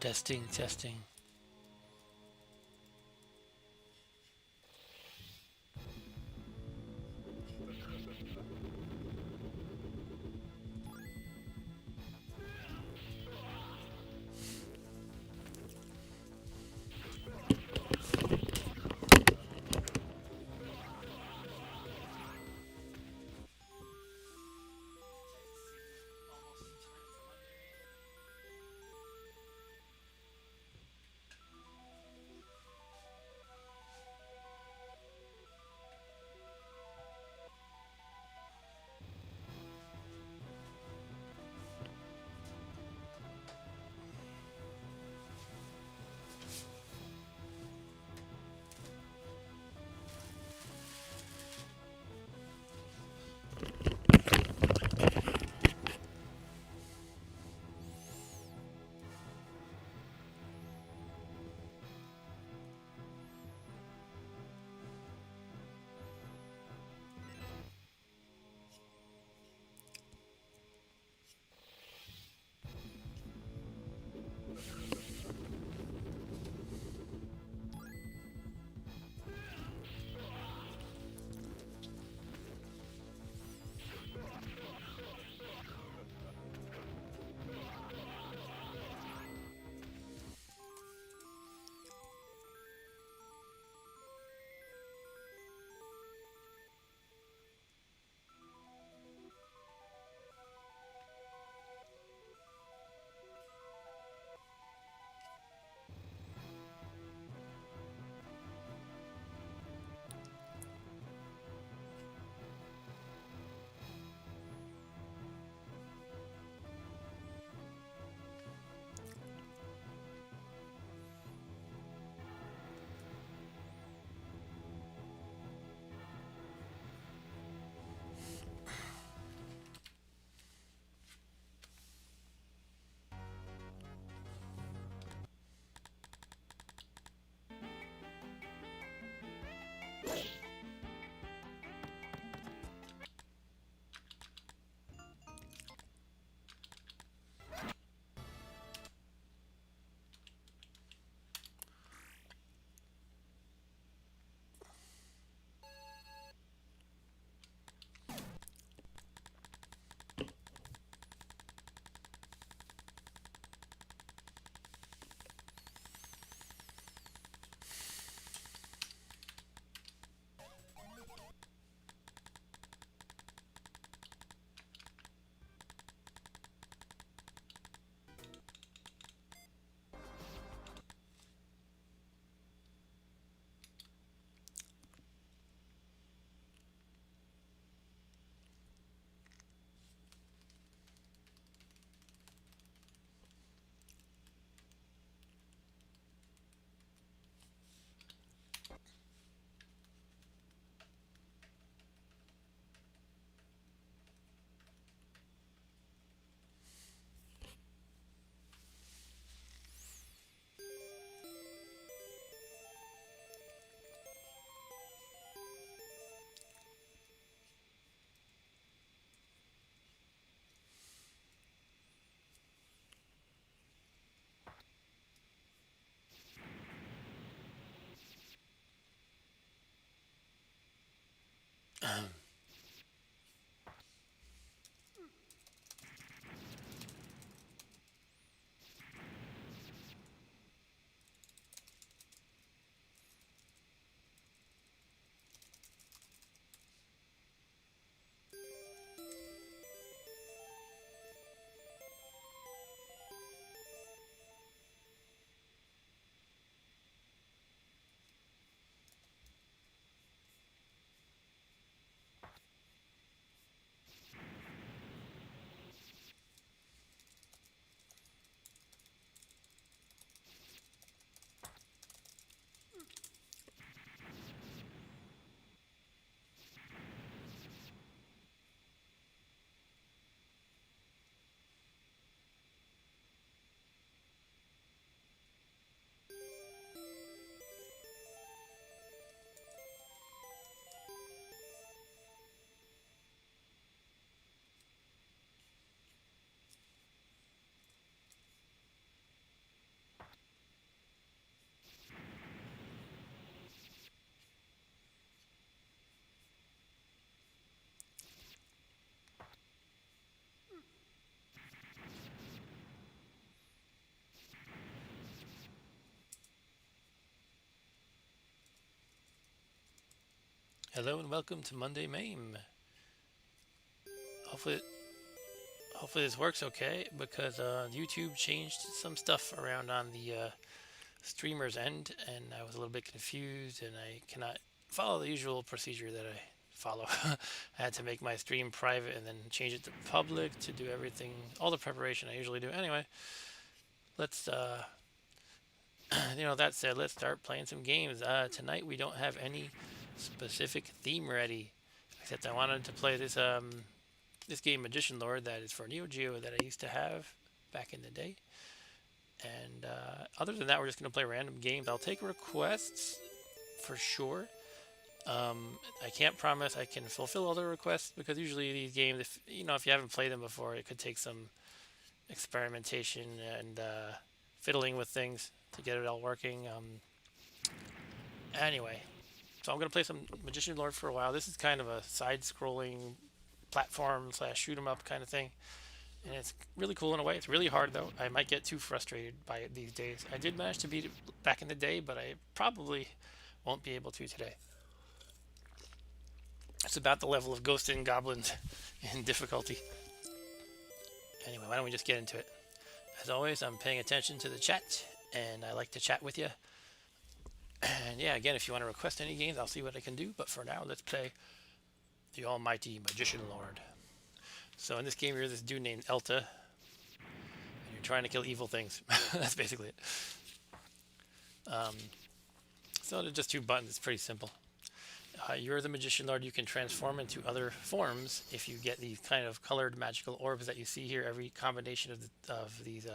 Testing, testing. Hello and welcome to Monday MAME. Hopefully, hopefully this works okay because YouTube changed some stuff around on the streamer's end, and I was a little bit confused, and I cannot follow the usual procedure that I follow. I had to make my stream private and then change it to public to do everything, all the preparation I usually do. Anyway, let's that said, let's start playing some games. Tonight we don't have any specific theme ready, except I wanted to play this game Magician Lord that is for Neo Geo that I used to have back in the day. And other than that, we're just going to play random games. I'll take requests for sure. I can't promise I can fulfill all the requests because usually these games, if you haven't played them before, it could take some experimentation and fiddling with things to get it all working. Anyway, so I'm going to play some Magician Lord for a while. This is kind of a side-scrolling platform slash shoot 'em up kind of thing, and it's really cool in a way. It's really hard though. I might get too frustrated by it these days. I did manage to beat it back in the day, but I probably won't be able to today. It's about the level of Ghosts and Goblins in difficulty. Anyway, why don't we just get into it? As always, I'm paying attention to the chat, and I like to chat with you. And yeah, again, if you want to request any games, I'll see what I can do. But for now, let's play the almighty Magician Lord. So in this game, you're this dude named Elta, and you're trying to kill evil things. That's basically it. So they're just two buttons. It's pretty simple. You're the Magician Lord. You can transform into other forms if you get these kind of colored magical orbs that you see here. Every combination of these,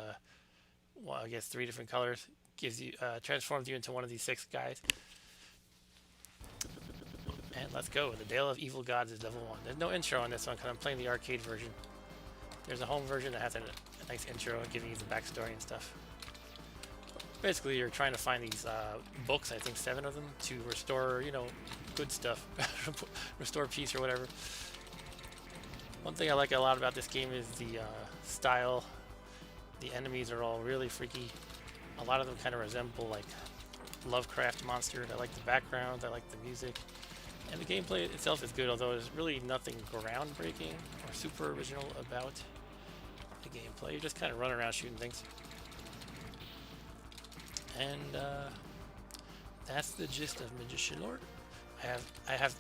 well, I guess 3 different colors gives you transforms you into one of these 6 guys. And let's go. The Dale of Evil Gods is level 1. There's no intro on this one because I'm playing the arcade version. There's a home version that has a nice intro giving you the backstory and stuff. Basically, you're trying to find these books, I think 7 of them, to restore, good stuff. Restore peace or whatever. One thing I like a lot about this game is the style. The enemies are all really freaky. A lot of them kind of resemble like Lovecraft monsters. I like the backgrounds, I like the music. And the gameplay itself is good, although there's really nothing groundbreaking or super original about the gameplay. You just kind of run around shooting things. And that's the gist of Magician Lord.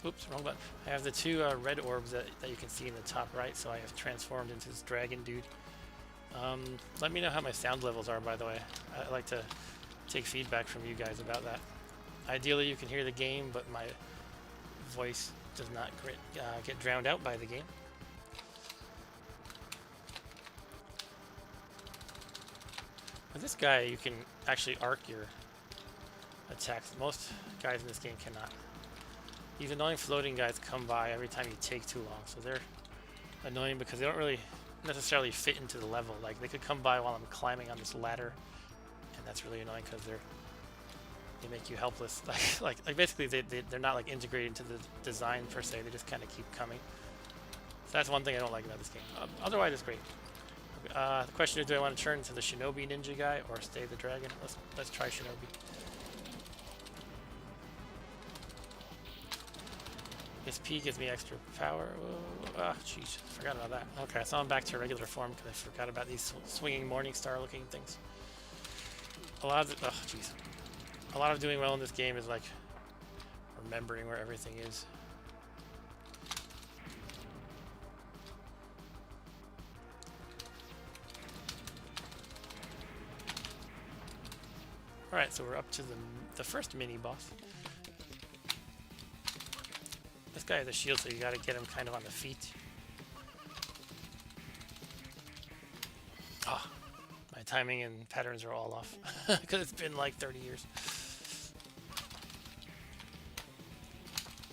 Oops, wrong button. I have the 2 red orbs that you can see in the top right, so I have transformed into this dragon dude. Let me know how my sound levels are, by the way. I like to take feedback from you guys about that. Ideally, you can hear the game, but my voice does not get drowned out by the game. With this guy, you can actually arc your attacks. Most guys in this game cannot. These annoying floating guys come by every time you take too long, so they're annoying because they don't really necessarily fit into the level. Like, they could come by while I'm climbing on this ladder, and that's really annoying because they make you helpless. Like basically they're not like integrated into the design per se. They just kind of keep coming. So that's one thing I don't like about this game. Otherwise, it's great. The question is, do I want to turn into the Shinobi Ninja guy or stay the dragon? Let's try Shinobi. This P gives me extra power. Ah, jeez, forgot about that. Okay, so I'm back to regular form because I forgot about these swinging Morningstar looking things. A lot of doing well in this game is like remembering where everything is. Alright, so we're up to the first mini boss. This guy has a shield, so you gotta get him kind of on the feet. Ah, my timing and patterns are all off because it's been like 30 years.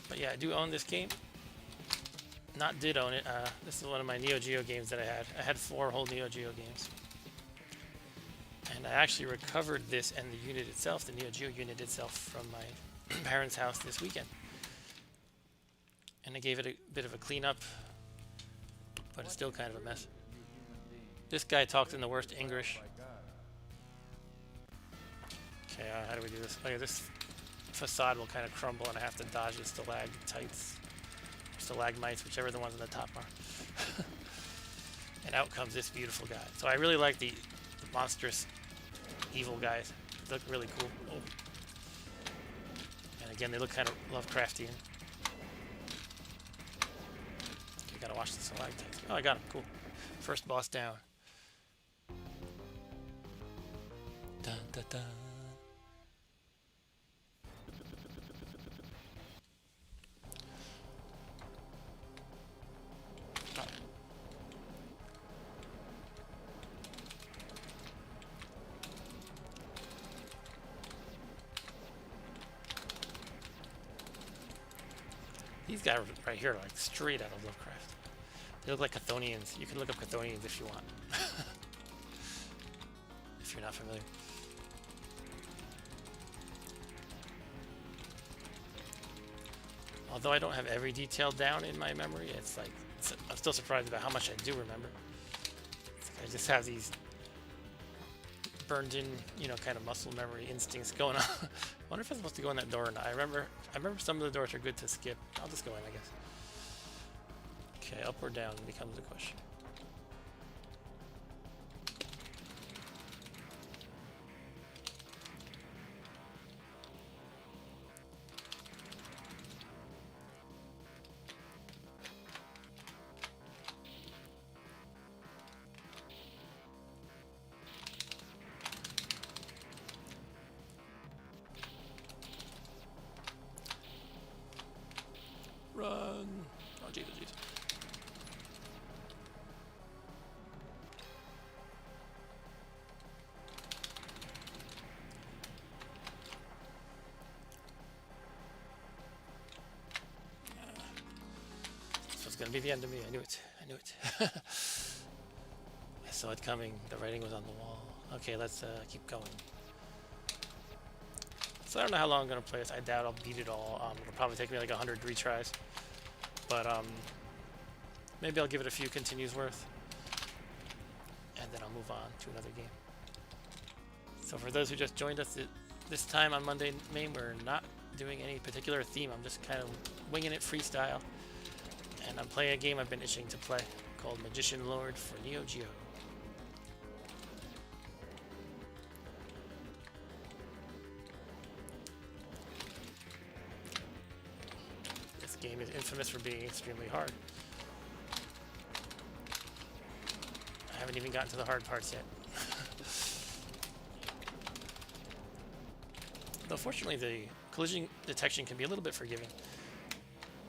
But yeah, I do own this game. Did own it. This is one of my Neo Geo games that I had. I had 4 whole Neo Geo games. And I actually recovered this and the unit itself, the Neo Geo unit itself, from my parents' house this weekend. And I gave it a bit of a cleanup, but it's still kind of a mess. This guy talks in the worst English. Okay, how do we do this? Oh yeah, this facade will kind of crumble and I have to dodge the stalactites, stalagmites, whichever the ones on the top are. And out comes this beautiful guy. So I really like the monstrous evil guys. They look really cool. Oh. And again, they look kind of Lovecraftian. Okay, gotta watch the stalactites. Oh, I got him. Cool. First boss down. Dun, dun, dun. These guys right here are like straight out of Lovecraft. They look like Chthonians. You can look up Chthonians if you want. If you're not familiar. Although I don't have every detail down in my memory, it's like I'm still surprised about how much I do remember. Like I just have these burned in, you know, kind of muscle memory instincts going on. I wonder if I'm supposed to go in that door or not. I remember some of the doors are good to skip. I'll just go in, I guess. Okay, up or down becomes the question. Run! Oh, jeez, oh, jeez. This was gonna be the end of me. I knew it. I knew it. I saw it coming. The writing was on the wall. Okay, let's keep going. So I don't know how long I'm gonna play this. I doubt I'll beat it all. It'll probably take me like 100 retries. But maybe I'll give it a few continues worth. And then I'll move on to another game. So for those who just joined us this time on Monday MAME, we're not doing any particular theme. I'm just kind of winging it freestyle. And I'm playing a game I've been itching to play called Magician Lord for Neo Geo. This game is infamous for being extremely hard. I haven't even gotten to the hard parts yet. Though fortunately the collision detection can be a little bit forgiving.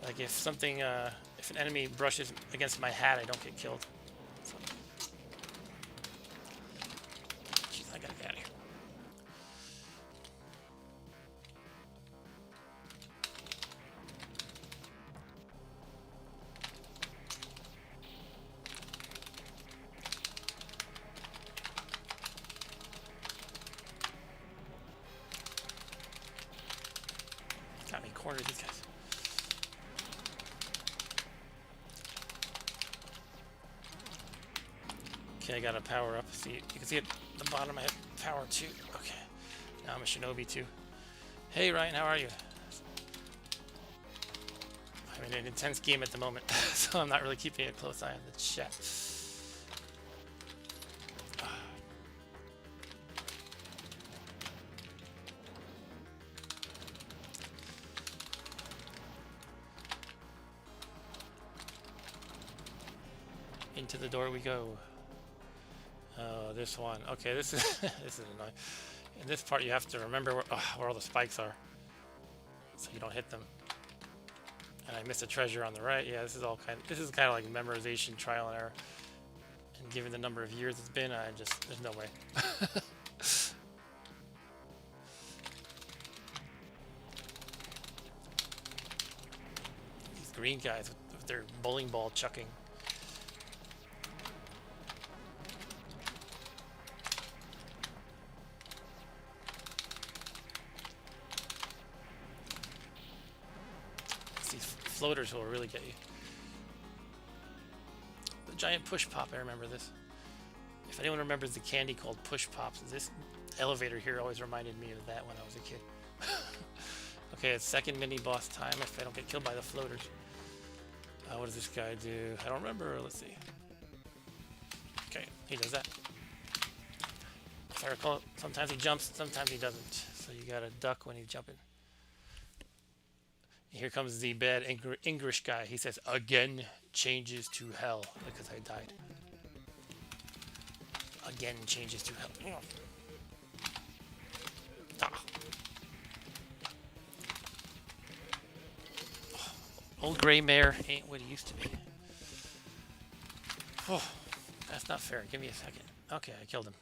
Like if something, if an enemy brushes against my hat, I don't get killed. So. Jeez, I gotta get out of here. Got me cornered, these guys. Okay, I got a power up. See, you can see at the bottom I have power 2. Okay, now I'm a shinobi too. Hey Ryan, how are you? I'm in an intense game at the moment, so I'm not really keeping a close eye on the chat. Into the door we go. Oh, this one. Okay, this is this is annoying. In this part, you have to remember where all the spikes are, so you don't hit them. And I missed a treasure on the right. Yeah, this is kind of like memorization, trial and error. And given the number of years it's been, there's no way. These green guys with their bowling ball chucking. Floaters will really get you. The giant push pop, I remember this. If anyone remembers the candy called push pops, this elevator here always reminded me of that when I was a kid. Okay, it's second mini boss time if I don't get killed by the floaters. What does this guy do? I don't remember. Let's see. Okay, he does that. If I recall, sometimes he jumps, sometimes he doesn't. So you gotta duck when he's jumping. Here comes the bad English guy. He says, again changes to hell because I died. Again changes to hell. Ah. Old gray mare ain't what he used to be. Oh, that's not fair. Give me a second. Okay, I killed him.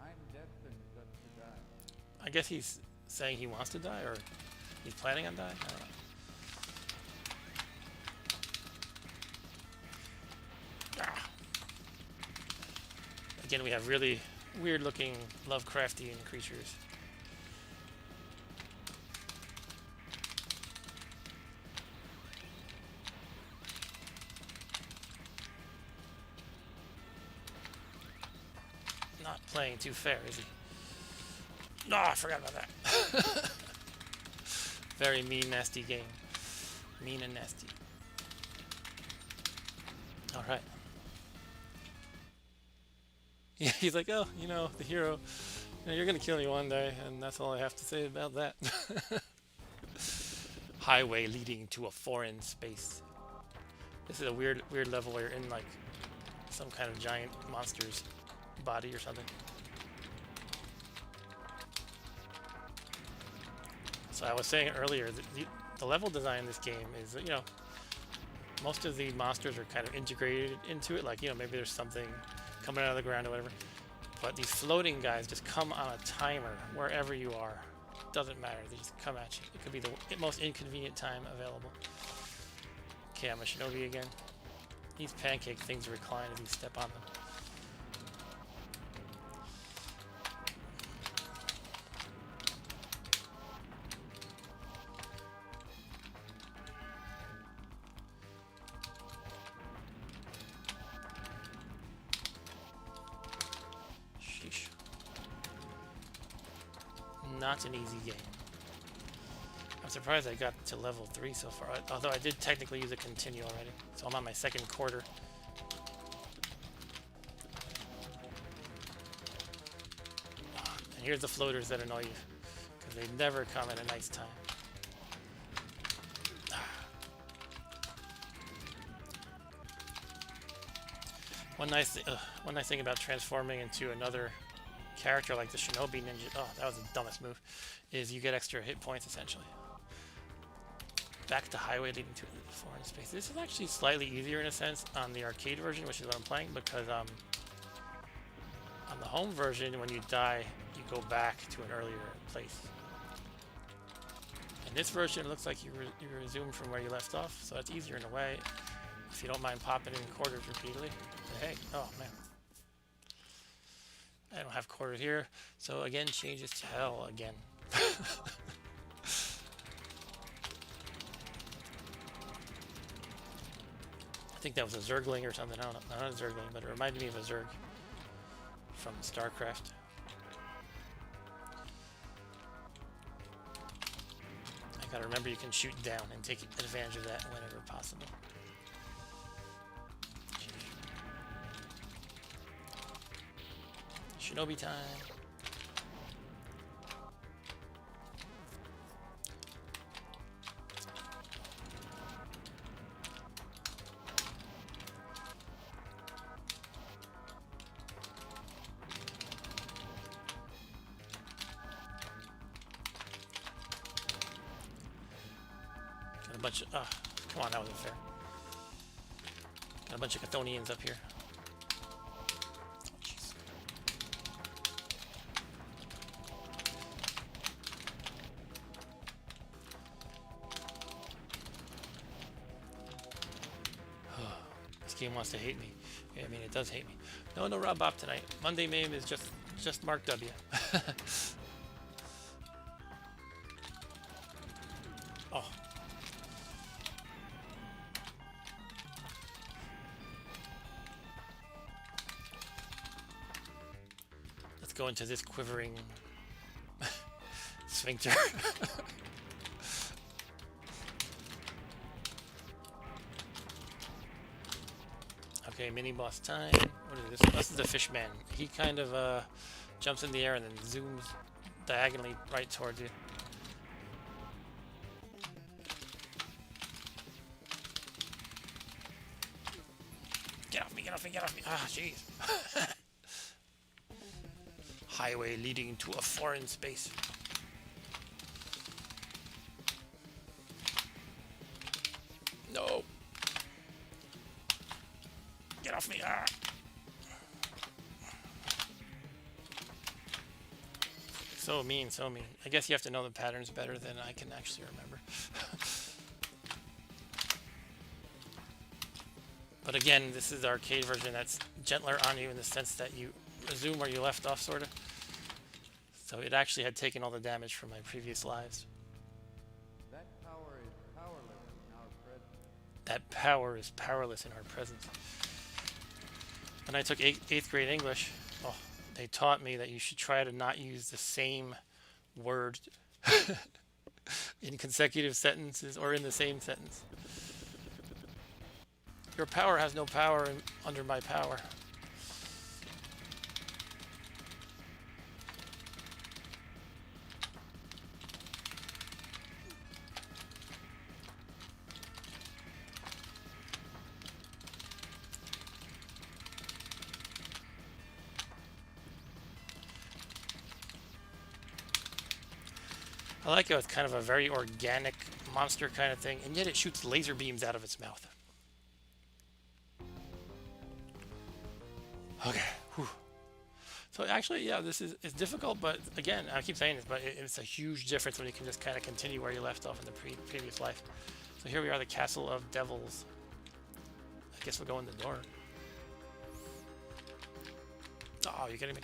I'm destined to die. I guess he's saying he wants to die, or he's planning on dying. I don't know. Ah. Again, we have really weird-looking Lovecraftian creatures. Not playing too fair, is he? No, I forgot about that. Very mean, nasty game. Mean and nasty. All right. Yeah, he's like, oh, you know, the hero. You know, you're gonna kill me one day, and that's all I have to say about that. Highway leading to a foreign space. This is a weird level where you're in like some kind of giant monster's body or something. So I was saying earlier that the level design in this game is, you know, most of the monsters are kind of integrated into it. Like, you know, maybe there's something coming out of the ground or whatever. But these floating guys just come on a timer wherever you are. Doesn't matter. They just come at you. It could be the most inconvenient time available. Okay, I'm a shinobi again. These pancake things recline as you step on them. Not an easy game. I'm surprised I got to level 3 so far, although I did technically use a continue already. So I'm on my second quarter. And here's the floaters that annoy you, because they never come at a nice time. One nice thing about transforming into another character like the shinobi ninja, oh, that was the dumbest move, is you get extra hit points essentially. Back to highway leading to a foreign space. This is actually slightly easier in a sense on the arcade version, which is what I'm playing, because on the home version, when you die, you go back to an earlier place. In this version, it looks like you resume from where you left off, so it's easier in a way if you don't mind popping in quarters repeatedly. But hey, oh man. I don't have quarters here, so again changes to hell again. I think that was a Zergling or something. I don't know. Not a Zergling, but it reminded me of a Zerg from StarCraft. I gotta remember you can shoot down and take advantage of that whenever possible. Shinobi time. Got a bunch of, come on, that wasn't fair. Got a bunch of Chthonians up here. Game wants to hate me. Yeah, I mean, it does hate me. No Rob Bop tonight. Monday MAME is just Mark W. Oh. Let's go into this quivering sphincter. Okay, mini boss time. What is this? This is the fish man. He kind of jumps in the air and then zooms diagonally right towards you. Get off me, get off me, get off me. Ah, jeez. Highway leading to a foreign space. No. Get off me. Ah. So mean, so mean. I guess you have to know the patterns better than I can actually remember. But again, this is the arcade version that's gentler on you in the sense that you resume where you left off, sort of. So it actually had taken all the damage from my previous lives. That power is powerless in our presence. That power is powerless in our presence. When I took 8th grade English, oh, they taught me that you should try to not use the same word in consecutive sentences or in the same sentence. Your power has no power under my power. I like how it's kind of a very organic monster kind of thing, and yet it shoots laser beams out of its mouth. Okay. Whew. So actually, yeah, it's difficult, but again, I keep saying this, but it's a huge difference when you can just kind of continue where you left off in the previous life. So here we are, the Castle of Devils. I guess we'll go in the door. Oh, you're kidding me.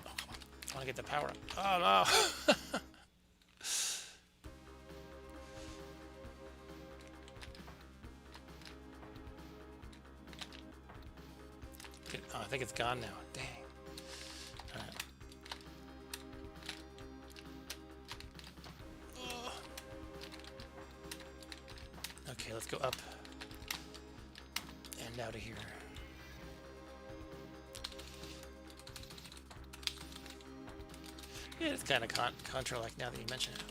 Oh, come on. I want to get the power up. Oh, no. Oh, I think it's gone now. Dang. All right. Okay, let's go up and out of here. Yeah, it's kind of Contra-like now that you mention it.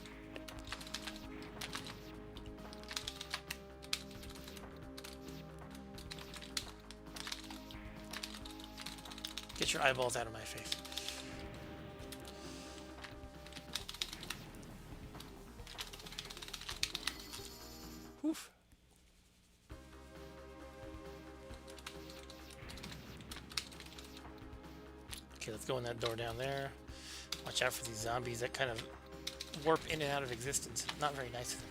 Get your eyeballs out of my face. Oof. Okay, let's go in that door down there. Watch out for these zombies that kind of warp in and out of existence. Not very nice of them.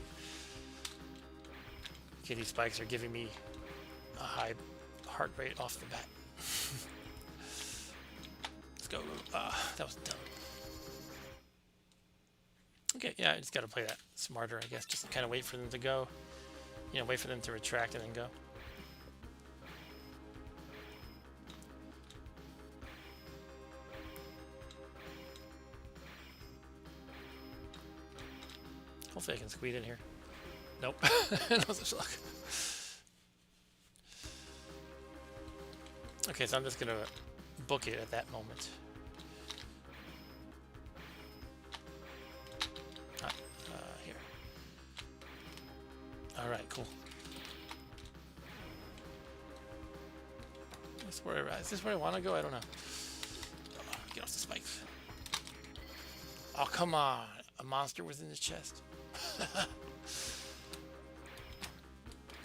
Okay, these spikes are giving me a high heart rate off the bat. Let's go. That was dumb. Okay, yeah, I just got to play that smarter, I guess. Just kind of wait for them to go. You know, wait for them to retract and then go. Hopefully I can squeeze in here. Nope. That was a shock. Okay, so I'm just going to book it at that moment. Here. Alright, cool. Is this where I want to go? I don't know. Oh, get off the spikes. Oh, come on. A monster was in his chest.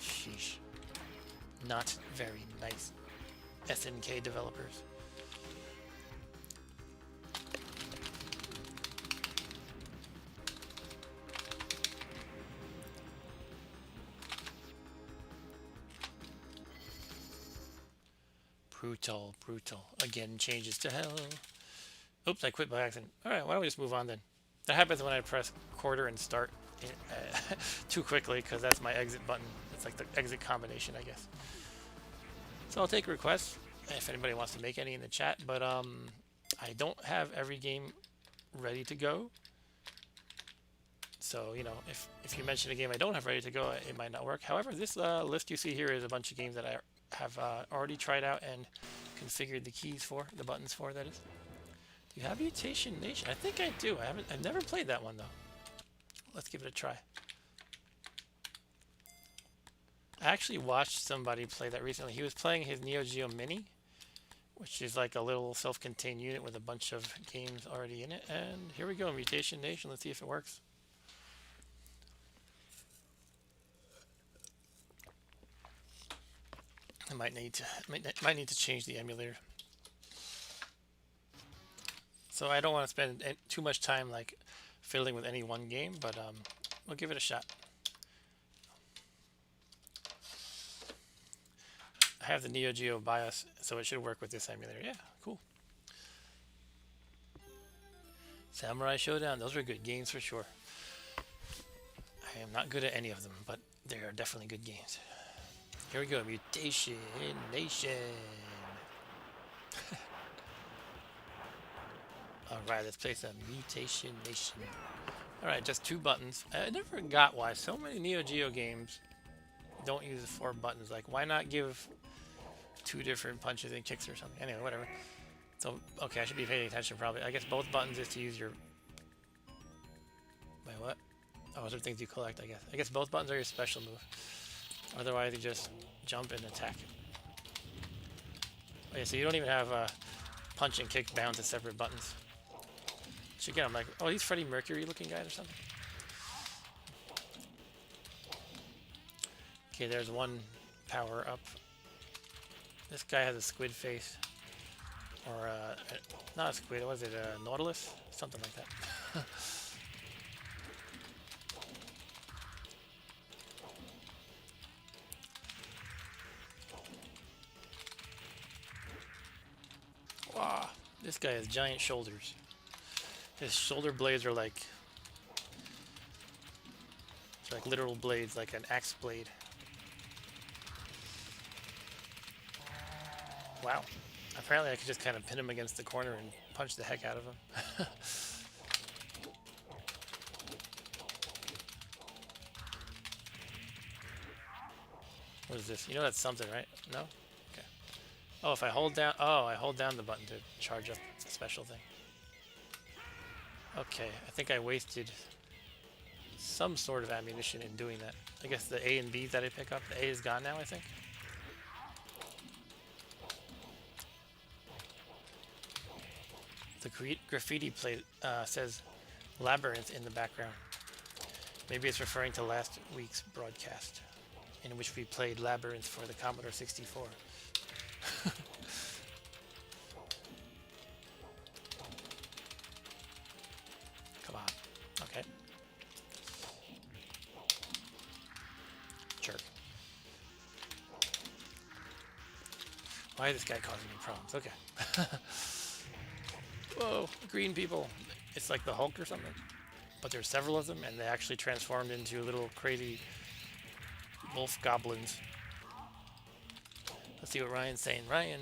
Sheesh. Not very nice. SNK developers. Brutal, brutal. Again, changes to hell. Oops, I quit by accident. Alright, why don't we just move on then? That happens when I press quarter and start too quickly, because that's my exit button. It's like the exit combination, I guess. So I'll take requests. if anybody wants to make any in the chat. But I don't have every game ready to go. So, you know, if you mention a game I don't have ready to go, it might not work. However, this list you see here is a bunch of games that I have already tried out and configured the keys for, the buttons for, that is. Do you have Mutation Nation? I think I do. I've never played that one, though. Let's give it a try. I actually watched somebody play that recently. He was playing his Neo Geo Mini, which is like a little self-contained unit with a bunch of games already in it. And here we go, Mutation Nation. Let's see if it works. I might need to change the emulator. So I don't want to spend too much time like fiddling with any one game, but we'll give it a shot. I have the Neo Geo BIOS, so it should work with this emulator. Yeah, cool. Samurai Showdown, those were good games for sure. I am not good at any of them, but they are definitely good games. Here we go, Mutation Nation. Alright, let's play some Mutation Nation. Alright, just 2 buttons. I never got why so many Neo Geo games don't use the 4 buttons. Like, why not give 2 different punches and kicks or something? Anyway, whatever. So, okay, I should be paying attention probably. I guess both buttons is to use your... Wait, what? Oh, those are things you collect, I guess. I guess both buttons are your special move. Otherwise, you just jump and attack. Okay, so you don't even have punch and kick bound to separate buttons. Which again, I'm like, oh, these Freddie Mercury looking guys or something? Okay, there's one power up. This guy has a squid face. Or, not a squid, what was it? A Nautilus? Something like that. Wow, this guy has giant shoulders. His shoulder blades are like literal blades, like an axe blade. Wow. Apparently I could just kind of pin him against the corner and punch the heck out of him. What is this? You know that's something, right? No? Okay. Oh, if I hold down... Oh, I hold down the button to charge up the special thing. Okay, I think I wasted some sort of ammunition in doing that. I guess the A and B that I pick up, the A is gone now, I think. The graffiti plate says Labyrinth in the background. Maybe it's referring to last week's broadcast, in which we played Labyrinth for the Commodore 64. Come on. Okay. Jerk. Why is this guy causing me problems? Okay. Whoa, green people. It's like the Hulk or something. But there's several of them, and they actually transformed into little crazy wolf goblins. Let's see what Ryan's saying. Ryan,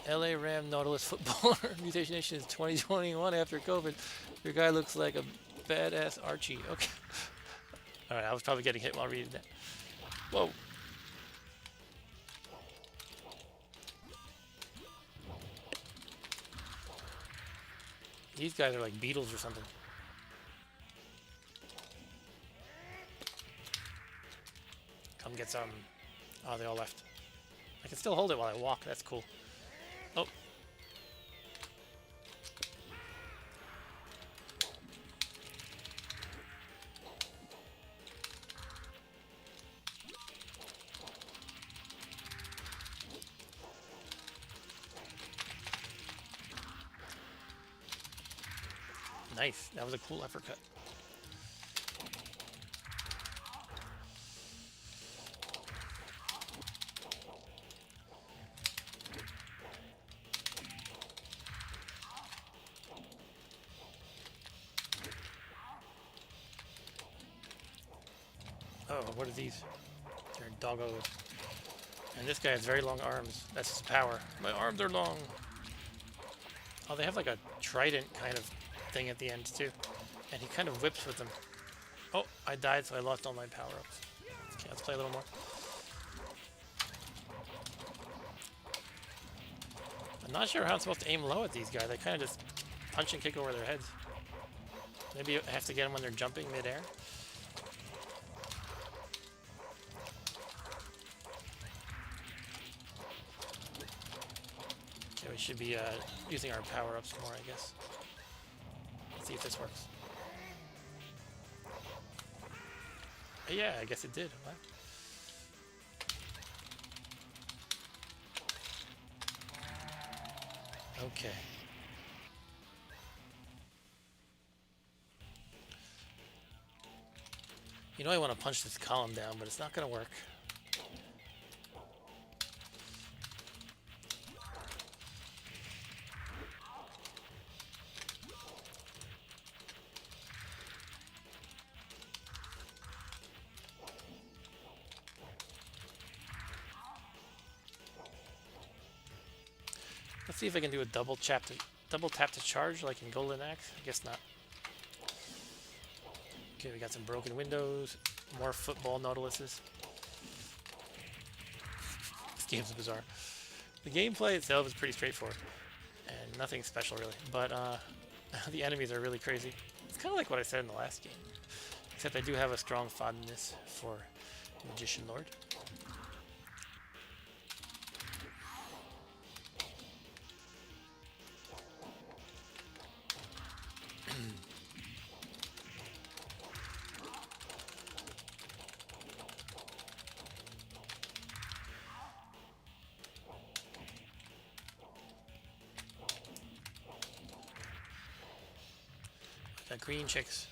LA Ram Nautilus footballer. Mutation Nation is 2021 after COVID. Your guy looks like a badass Archie. Okay. Alright, I was probably getting hit while reading that. Whoa. These guys are like beetles or something. Come get some. Oh, they all left. I can still hold it while I walk. That's cool. Oh. Nice. That was a cool uppercut. Oh, what are these? They're doggos. And this guy has very long arms. That's his power. My arms are long. Oh, they have like a trident kind of thing at the end too. And he kind of whips with them. Oh, I died, so I lost all my power-ups. Okay, let's play a little more. I'm not sure how I'm supposed to aim low at these guys. I kind of just punch and kick over their heads. Maybe I have to get them when they're jumping midair. Okay, we should be using our power-ups more, I guess. Let's see if this works. Yeah, I guess it did. Wow. Okay. You know I want to punch this column down, but it's not going to work. Let's see if I can do a double tap to charge like in Golden Axe. I guess not. Okay, we got some broken windows, more football Nautiluses. This game's bizarre. The gameplay itself is pretty straightforward and nothing special really, but the enemies are really crazy. It's kind of like what I said in the last game, except I do have a strong fondness for Magician Lord. Got green chicks.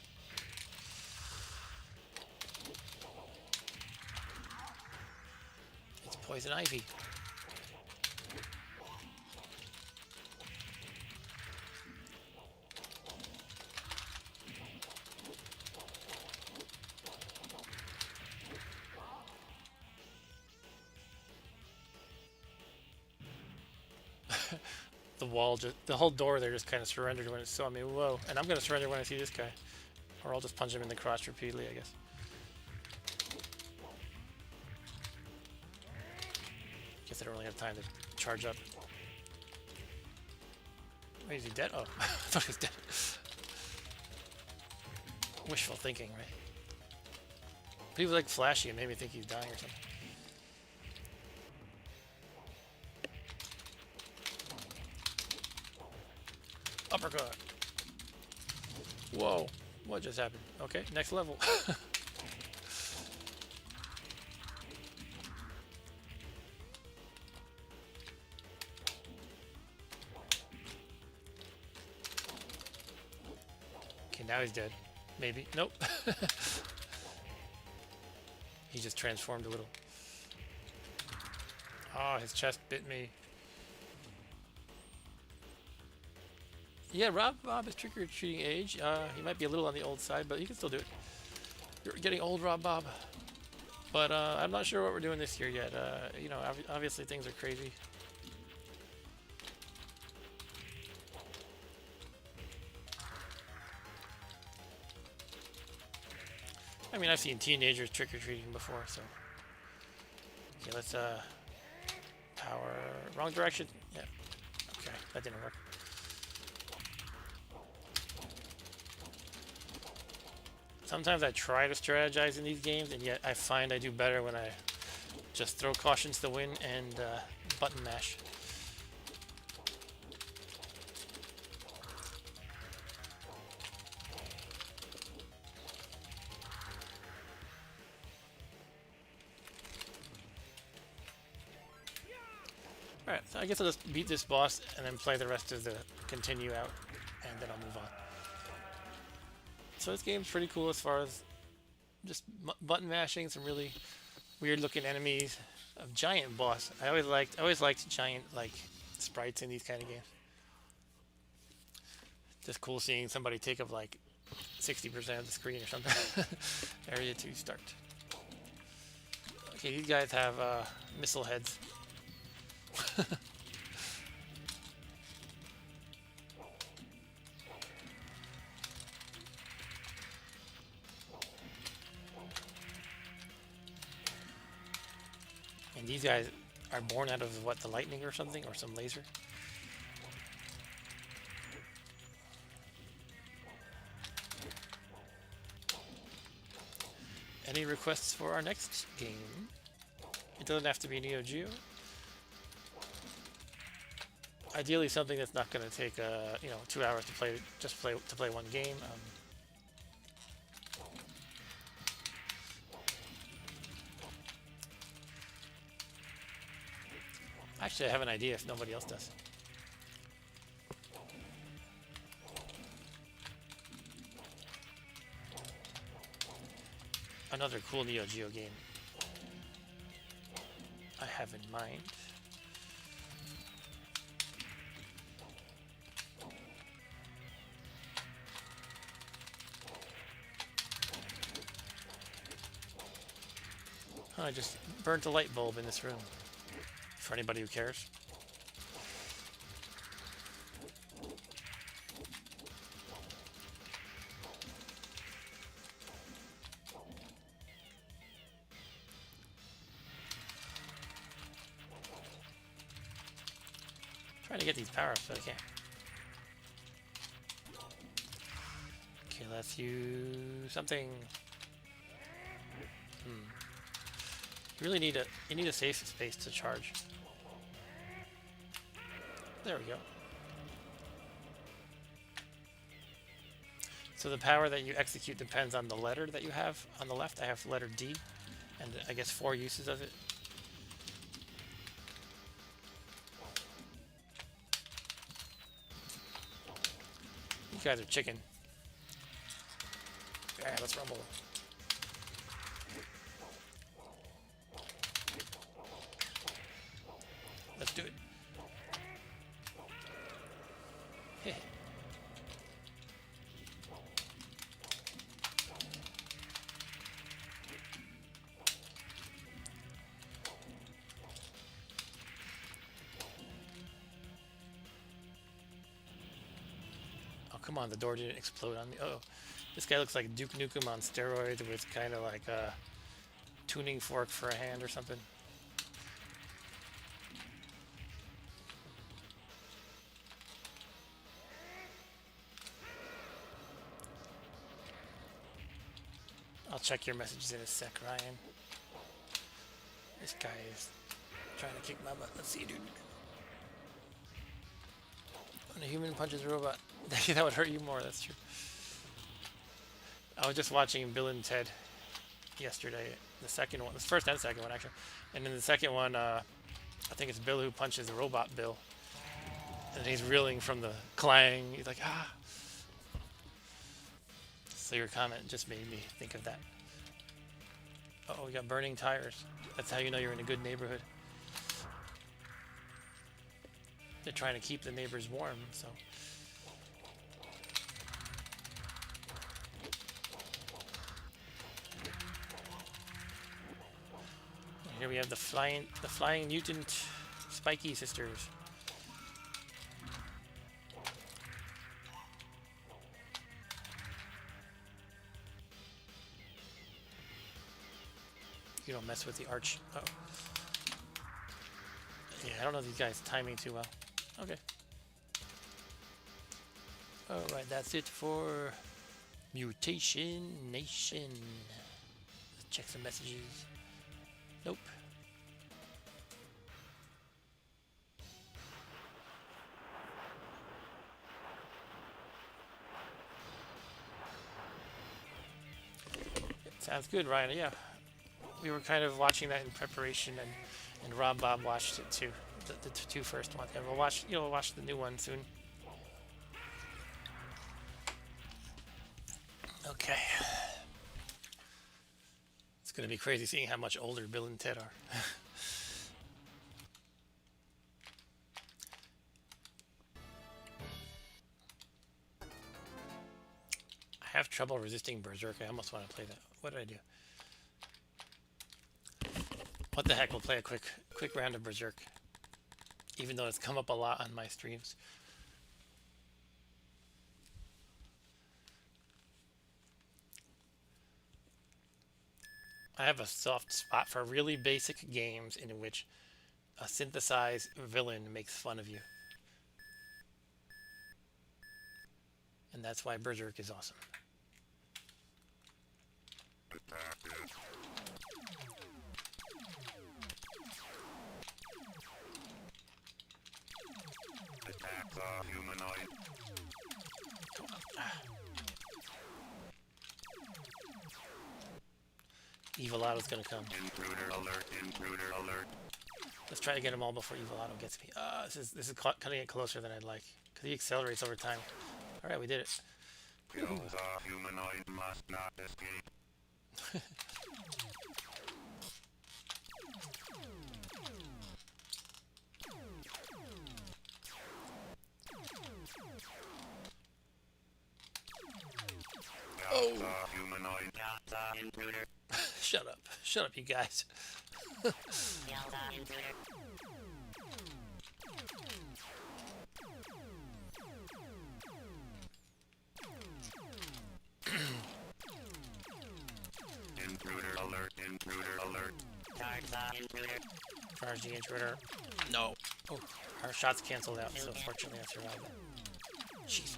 It's poison ivy. The wall, the whole door there just kind of surrendered when it saw me. Whoa. And I'm going to surrender when I see this guy. Or I'll just punch him in the crotch repeatedly, I guess. Guess I don't really have time to charge up. Wait, is he dead? Oh, I thought he was dead. Wishful thinking, right? But he was like flashy and made me think he's dying or something. Uppercut. Whoa. What just happened? Okay, next level. Okay, now he's dead. Maybe. Nope. He just transformed a little. Oh, his chest bit me. Yeah, Rob is trick-or-treating age. He might be a little on the old side, but he can still do it. You're getting old, Rob Bob. But I'm not sure what we're doing this year yet. You know, obviously things are crazy. I mean, I've seen teenagers trick-or-treating before, so. Okay, let's power. Wrong direction. Yeah. Okay, that didn't work. Sometimes I try to strategize in these games, and yet I find I do better when I just throw caution to the wind and button mash. Alright, so I guess I'll just beat this boss and then play the rest of the continue out, and then I'll move on. So this game's pretty cool as far as just button mashing, some really weird looking enemies, a giant boss. I always liked giant like sprites in these kind of games. Just cool seeing somebody take up like 60% of the screen or something. Area 2 start. Okay, these guys have missile heads. And these guys are born out of what, the lightning or something, or some laser? Any requests for our next game? It doesn't have to be Neo Geo. Ideally, something that's not going to take 2 hours to play. Just play one game. Actually, I have an idea if nobody else does. Another cool Neo Geo game I have in mind. I just burnt a light bulb in this room. For anybody who cares. Trying to get these power-ups, but I can't. Okay, let's use something. You really need a safe space to charge. There we go. So the power that you execute depends on the letter that you have. On the left, I have letter D, and I guess 4 uses of it. You guys are chicken. Alright, let's rumble. Let's do it. Hey. Oh, come on, the door didn't explode on me. Oh, this guy looks like Duke Nukem on steroids with kind of like a tuning fork for a hand or something. I'll check your messages in a sec, Ryan. This guy is trying to kick my butt. Let's see, dude. When a human punches a robot, that would hurt you more. That's true. I was just watching Bill and Ted yesterday. The second one, the first and second one actually, and then the second one, I think it's Bill who punches the robot Bill, and he's reeling from the clang. He's like, ah. So your comment just made me think of that. Oh, we got burning tires. That's how you know you're in a good neighborhood. They're trying to keep the neighbors warm, so. And here we have the flying mutant spiky sisters. You don't mess with the arch. Uh oh. Yeah, I don't know these guys timing too well. Okay. Alright, that's it for Mutation Nation. Let's check some messages. Nope. Sounds good, Ryan. Yeah. We were kind of watching that in preparation, and Rob Bob watched it too. The two first ones. And we'll watch the new one soon. Okay. It's gonna be crazy seeing how much older Bill and Ted are. I have trouble resisting Berserk. I almost want to play that. What did I do? What the heck? We'll play a quick round of Berserk, even though it's come up a lot on my streams. I have a soft spot for really basic games in which a synthesized villain makes fun of you. And that's why Berserk is awesome. Attack the humanoid. Evil Otto's gonna come. Intruder alert, intruder alert. Let's try to get them all before Evil Otto gets me. This is cutting it closer than I'd like, because he accelerates over time. Alright, we did it. Kill the humanoid must not escape. Oh! The humanoid. The intruder. Shut up. Shut up, you guys. Intruder alert, intruder alert. Charge the intruder. Charge the intruder. No. Oh, our shots canceled out, so fortunately I survived that. Jeez.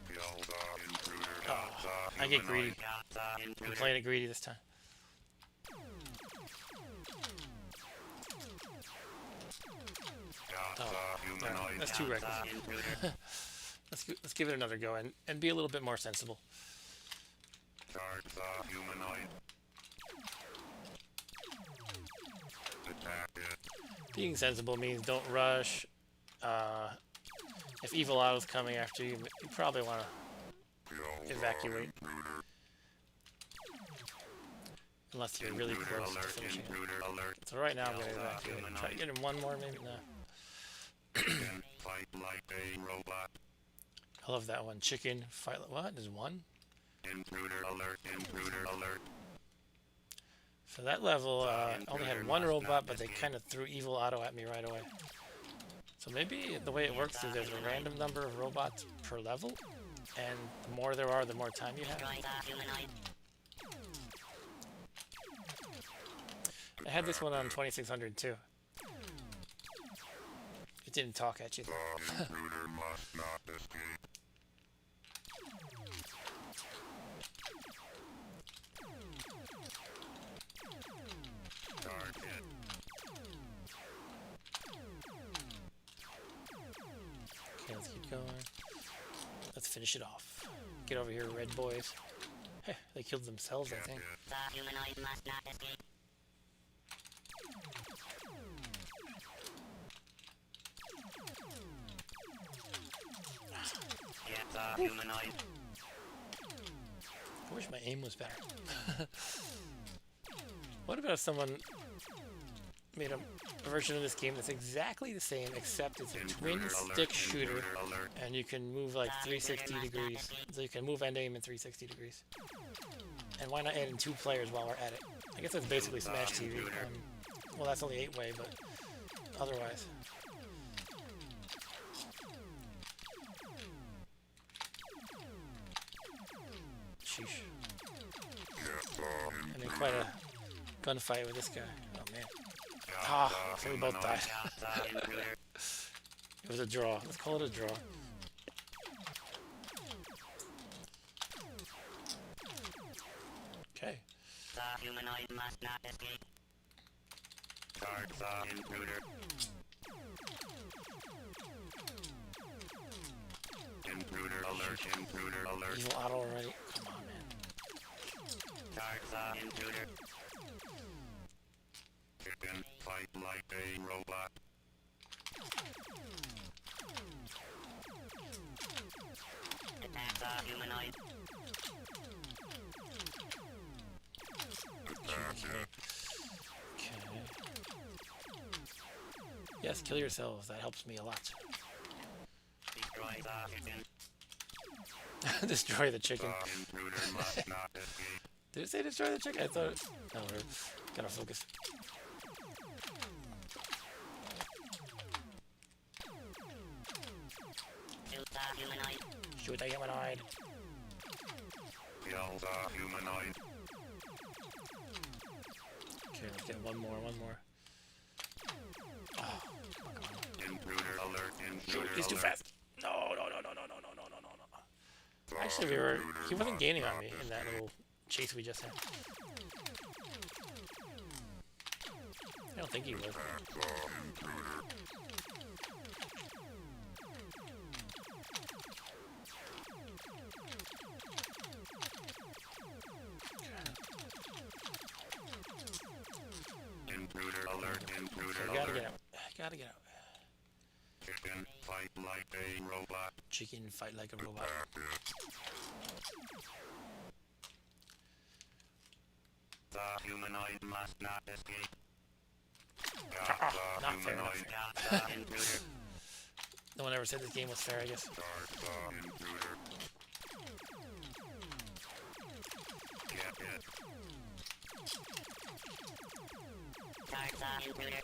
Kill the intruder. Oh, The I get greedy. The I'm intruder. playing it greedy this time. Got Oh, the humanoid. that's too reckless. The intruder. Let's give it another go and be a little bit more sensible. Charge the humanoid. Attack it. Being sensible means don't rush. If Evil Otto's coming after you, you probably want to Kill evacuate. the intruder. Unless you're really Intruder close to alert, finishing it. intruder alert. So right now I'm going to Kill the evacuate. Try to humanoid. get him one more, maybe not. Chicken, fight like a robot. I love that one. Chicken, fight. What? There's one? Intruder alert, intruder alert. For that level, I only had Intruder one must robot, not but they escape. kind of threw Evil Otto at me right away. So maybe the way it works is there's a random number of robots per level, and the more there are, the more time you have. Destroy the humanoid. I had this one on 2600 too. It didn't talk at you. The intruder must not escape. Target. Okay, let's keep going. Let's finish it off. Get over here, red boys. Heh, they killed themselves, I think. The humanoid must not escape. Get the humanoid. I wish my aim was better. What about if someone made a version of this game that's exactly the same, except it's a twin Intruder stick alert, shooter, intruder alert. and you can move like 360 degrees. So you can move and aim in 360 degrees. And why not add in 2 players while we're at it? I guess that's basically Smash TV. Well, that's only 8-way, but otherwise. Sheesh. And then quite a gunfight with this guy. Oh man. Ah, so we both died. The intruder. It was a draw. Let's call it a draw. Okay. The humanoid must not escape. Charge the intruder. Intruder alert, intruder alert. Evil Otto already. Come on, man. Charge the intruder. Chicken, fight like a robot. Attack the humanoid. Attack it. Okay. Yes, kill yourselves. That helps me a lot. Destroy the chicken. Destroy the chicken. The intruder must not escape. Did it say destroy the chick? I thought it... No, we're gotta focus. Shoot the humanoid. Shoot the humanoid. Kill the humanoid. Okay, let's get one more. Oh, Intruder alert. shoot, Intruder he's too alert. fast. No. Actually, he wasn't gaining on me in that little chase we just had. I don't think he was. Intruder alert. Intruder Okay, gotta alert. get out. Gotta get out. Chicken fight like a robot. Chicken fight like a robot. The humanoid must not escape. Not fair. Got the intruder. No one ever said this game was fair, I guess. Start the intruder. Get it. Start the intruder.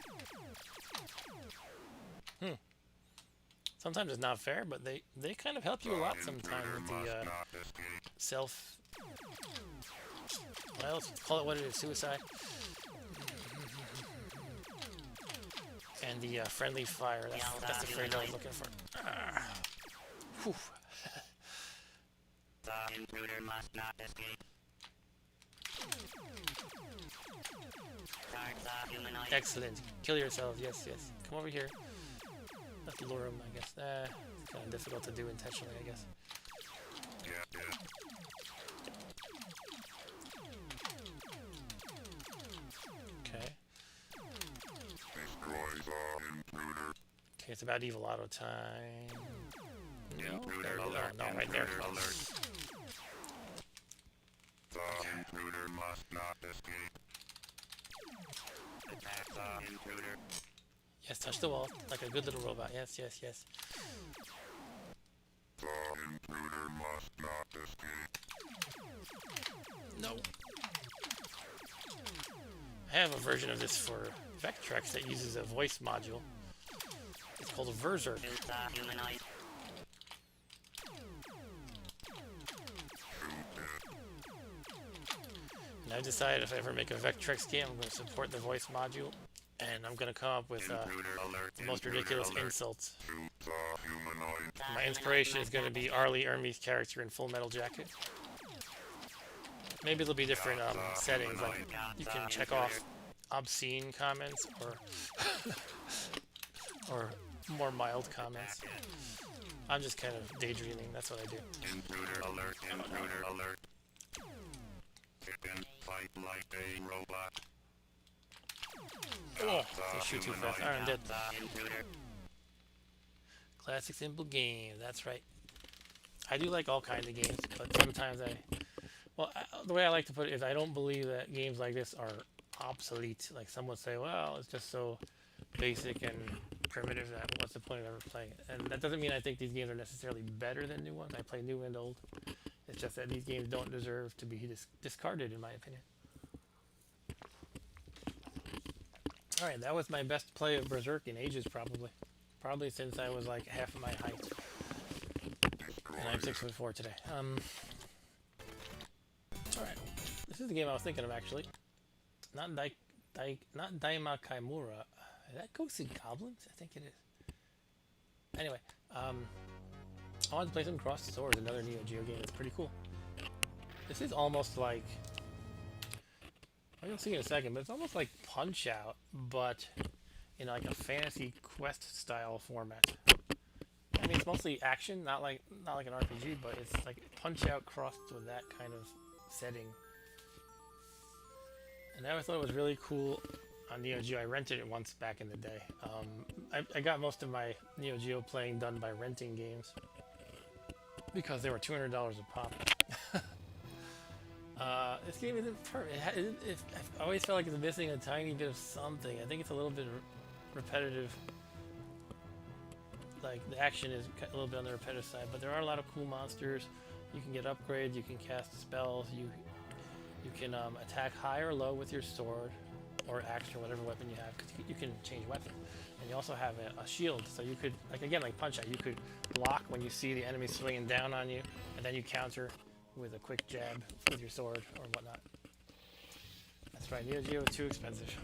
Sometimes it's not fair, but they kind of help you a lot sometimes with the Must not escape. self... Well, let's call it what it is, suicide. And the friendly fire, that's the phrase I was looking for. Whew. The intruder must not escape. Start the humanoid. Excellent. Kill yourself, yes. Come over here. Let's lure him, I guess. It's kind of difficult to do intentionally, I guess. Get it. Okay. Destroy the intruder. Okay, it's about evil auto time. No, Intruder there we go. alert. No, right there. Intruder alert. The intruder must not escape. Attack the intruder. Yes, touch the wall like a good little robot. Yes. The intruder must not escape. No. I have a version of this for Vectrex that uses a voice module. It's called a Verzerk. Shoot the humanoid. And I've decided if I ever make a Vectrex game, I'm going to support the voice module. And I'm going to come up with Intruder alert. the most Intruder ridiculous alert. insults. Shoot the humanoid. My inspiration is going to be Arlie Ermey's character in Full Metal Jacket. Maybe there'll be different settings, like you can check off obscene comments or more mild comments. I'm just kind of daydreaming, that's what I do. Intruder alert. Intruder alert. Chicken fight like a robot. Oh, they shoot too fast. Alright, I'm dead. The intruder. Classic simple game, that's right. I do like all kinds of games, but sometimes the way I like to put it is I don't believe that games like this are obsolete. Like some would say, well, it's just so basic and primitive that what's the point of ever playing it? And that doesn't mean I think these games are necessarily better than new ones. I play new and old. It's just that these games don't deserve to be discarded, in my opinion. Alright, that was my best play of Berserk in ages, probably. Probably since I was like half my height. And I'm 6'4" today. Alright, this is the game I was thinking of, actually. Not Daima Kaimura. Is that Ghosts and Goblins? I think it is. Anyway, I wanted to play some Crossed Swords, another Neo Geo game. It's pretty cool. This is almost like... You'll see in a second, but it's almost like Punch-Out, but in like a fantasy quest style format. I mean, it's mostly action, not like an RPG, but it's like Punch-Out crossed with that kind of setting. And I always thought it was really cool on Neo Geo. I rented it once back in the day. I got most of my Neo Geo playing done by renting games because they were $200 a pop. This game isn't perfect. I always felt like it's missing a tiny bit of something. I think it's a little bit repetitive. Like, the action is a little bit on the repetitive side, but there are a lot of cool monsters. You can get upgrades, you can cast spells, You can attack high or low with your sword or axe or whatever weapon you have, because you can change weapon. And you also have a shield, so you could, like again, like Punch Out, you could block when you see the enemy swinging down on you, and then you counter with a quick jab with your sword or whatnot. That's right, Neo Geo is too expensive.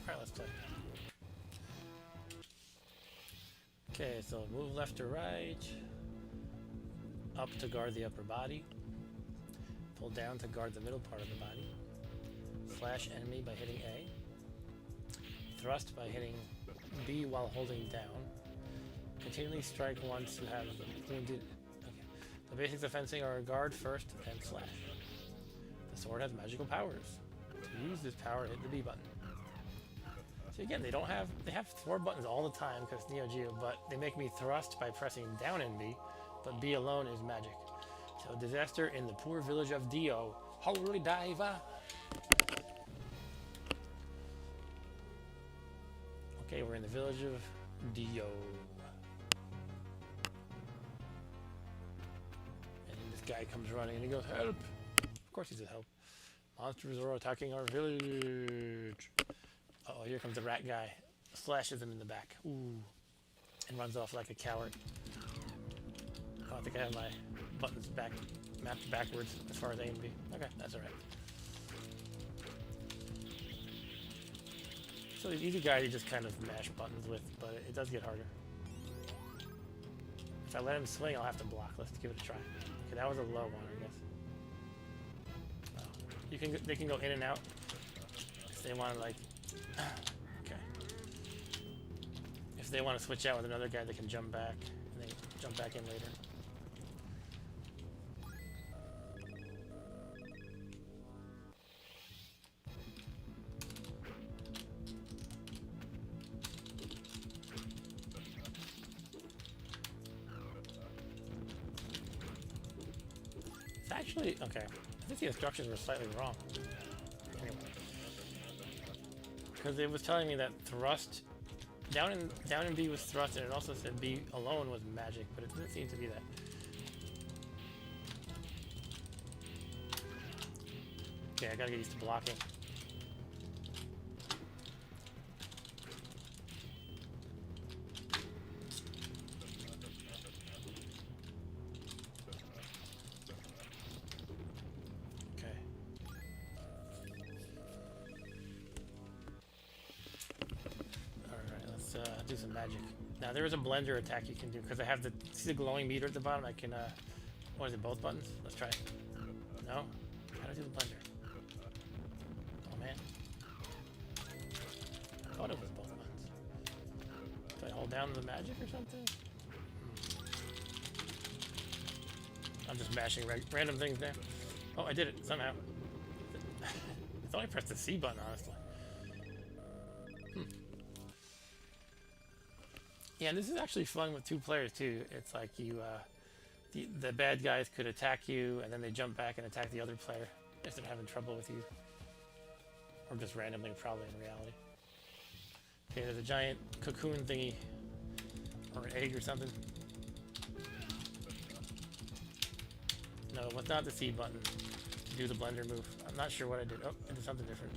Alright, let's play. Okay, so move left or right. Up to guard the upper body. Pull down to guard the middle part of the body. Slash enemy by hitting A. Thrust by hitting B while holding down. Continually strike once you have wounded. Okay. The basics of fencing are guard first, then slash. The sword has magical powers. To use this power, hit the B button. So again, they have 4 buttons all the time because it's Neo Geo, but they make me thrust by pressing down in B, but B alone is magic. So disaster in the poor village of Dio. Holy diver! Okay, we're in the village of Dio. And this guy comes running and he goes, help! Of course he says help. Monsters are attacking our village. Uh-oh, here comes the rat guy. Slashes him in the back. Ooh. And runs off like a coward. Oh, I think I have my buttons mapped backwards as far as A and B. Okay, that's alright. So these easy guys you just kind of mash buttons with, but it does get harder. If I let him swing, I'll have to block. Let's give it a try. Okay, that was a low one, I guess. Oh. They can go in and out if they want to, like. Okay. If they want to switch out with another guy, they can jump back and then jump back in later. It's actually okay. I think the instructions were slightly wrong. Anyway. Because it was telling me that thrust down in B was thrust, and it also said B alone was magic, but it doesn't seem to be that. Okay, I gotta get used to blocking. Do some magic. Now there is a blender attack you can do because I have see the glowing meter at the bottom. I can what is it, both buttons? Let's try it. No? How do I do the blender? Oh man. I thought it was both buttons. Do I hold down the magic or something? I'm just mashing random things there. Oh, I did it somehow. I thought I pressed the C button, honestly. Yeah, and this is actually fun with 2 players too. It's like you, the bad guys could attack you, and then they jump back and attack the other player instead of having trouble with you, or just randomly, probably in reality. Okay, there's a giant cocoon thingy, or an egg or something. No, it was not the C button to do the blender move. I'm not sure what I did. Oh, I did something different.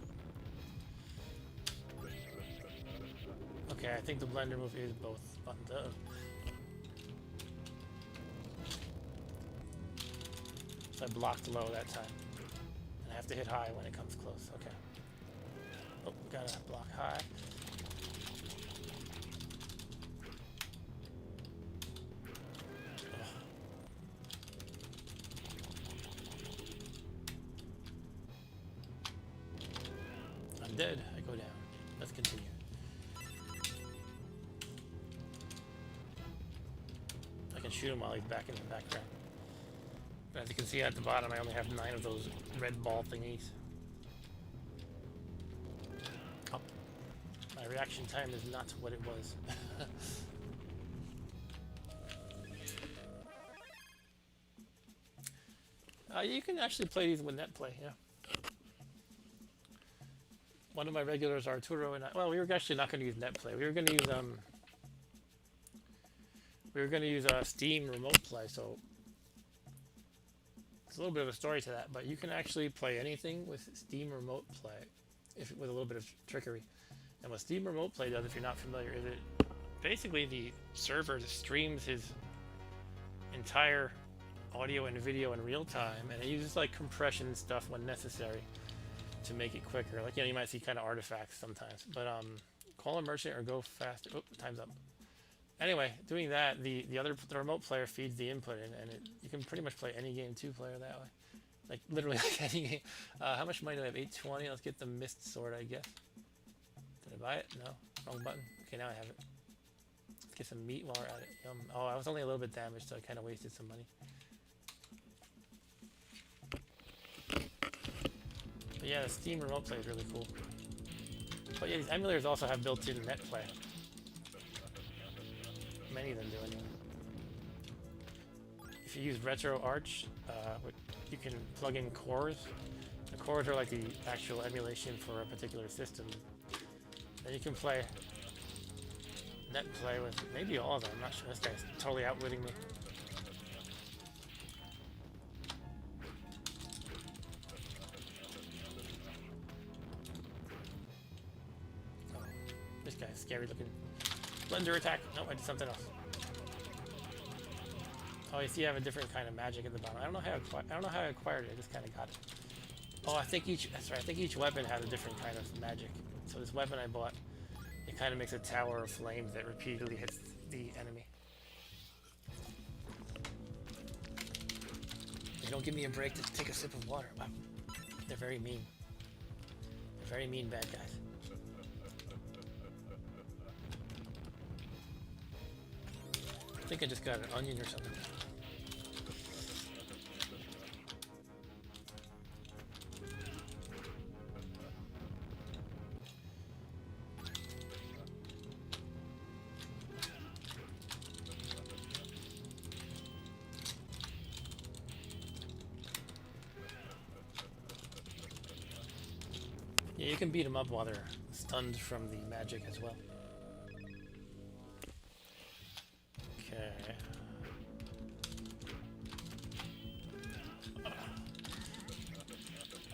Okay, I think the blender move is both buttons. So I blocked low that time. And I have to hit high when it comes close. Okay. Oh, gotta block high. I'm dead. I go down. Let's continue. Shoot him while he's back in the background. But as you can see at the bottom, I only have 9 of those red ball thingies. Oh, my reaction time is not what it was. You can actually play these with net play, yeah. One of my regulars, Arturo, and I, well, we were actually not going to use net play. We were going to use Steam remote play, so a little bit of a story to that, but you can actually play anything with Steam Remote Play, if with a little bit of trickery. And what Steam Remote Play does, if you're not familiar, is it basically the server streams his entire audio and video in real time, and it uses like compression stuff when necessary to make it quicker. Like, you know, you might see kind of artifacts sometimes, but call a merchant or go faster. Oh, time's up. Anyway, doing that, the remote player feeds the input in, and you can pretty much play any game two-player that way. Like, literally like any game. How much money do I have? 820. Let's get the Mist Sword, I guess. Did I buy it? No. Wrong button. Okay, now I have it. Let's get some meat while we're at it. Yum. Oh, I was only a little bit damaged, so I kind of wasted some money. But yeah, the Steam Remote Play is really cool. But yeah, these emulators also have built-in net play. Many of them do anyway. If you use RetroArch, you can plug in cores. The cores are like the actual emulation for a particular system. Then you can play net play with maybe all of them. I'm not sure. This guy's totally outwitting me. Oh, this guy's scary looking. Blender attack. No, I did something else. Oh, you see, I have a different kind of magic at the bottom. I don't know how I acquired it. I just kind of got it. Oh, I think that's right. I think each weapon has a different kind of magic. So this weapon I bought, it kind of makes a tower of flames that repeatedly hits the enemy. They don't give me a break to take a sip of water. Wow, they're very mean. They're very mean bad guys. I think I just got an onion or something. Yeah, you can beat them up while they're stunned from the magic as well. Okay.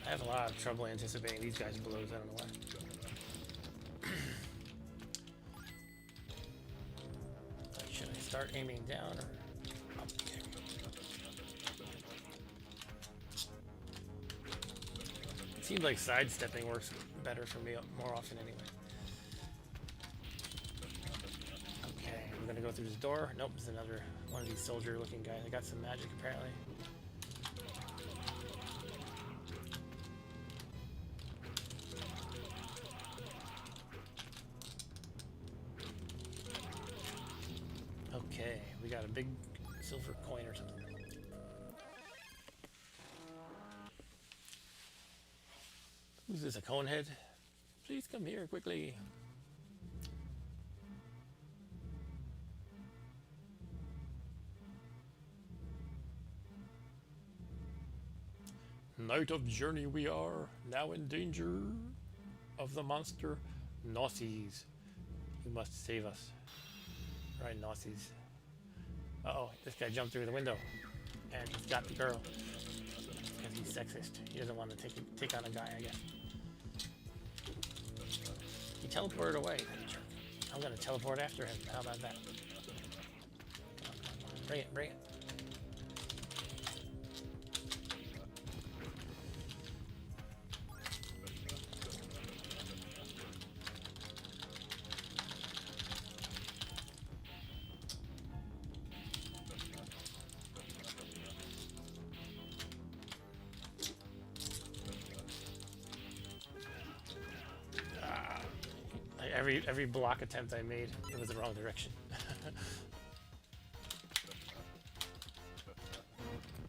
I have a lot of trouble anticipating these guys' blows. I don't know why. Should I start aiming down or up? Okay. It seems like sidestepping works better for me more often anyway. Okay, we're gonna go through this door. Nope, there's another one of these soldier-looking guys. I got some magic apparently. Okay, we got a big silver coin or something. Who's this, a conehead? Please come here quickly. Night of journey we are, now in danger of the monster Nazis. You must save us. Right, Nazis. Uh-oh, this guy jumped through the window. And he's got the girl. Because he's sexist. He doesn't want to take on a guy, I guess. He teleported away, that jerk. I'm gonna teleport after him. How about that? Come on, come on. Bring it, bring it. Every block attempt I made, it was the wrong direction.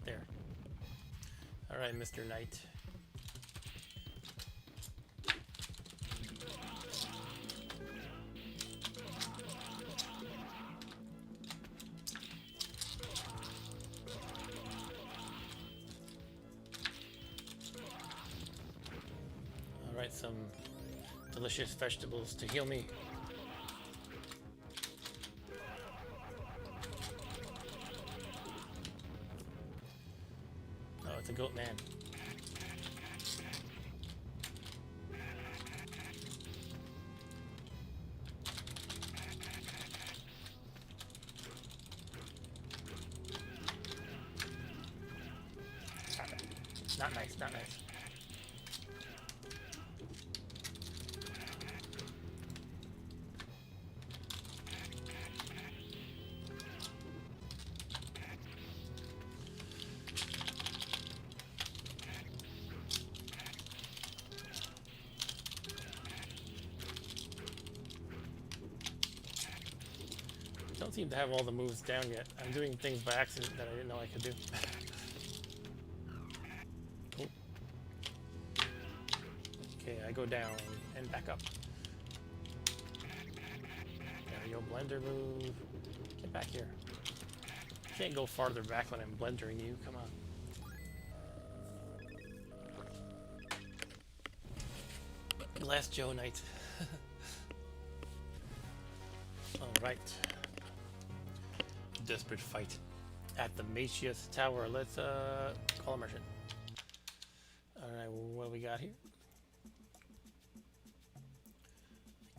There. All right, Mr. Knight. All right, some delicious vegetables to heal me. Oh, the goat man. Not nice, not nice. Don't seem to have all the moves down yet. I'm doing things by accident that I didn't know I could do. Cool. Okay, I go down and back up. There we go, blender move. Get back here. Can't go farther back when I'm blendering you, come on. Last Joe night. Alright. Desperate fight at the Macius Tower. Let's call a merchant. Alright, what do we got here?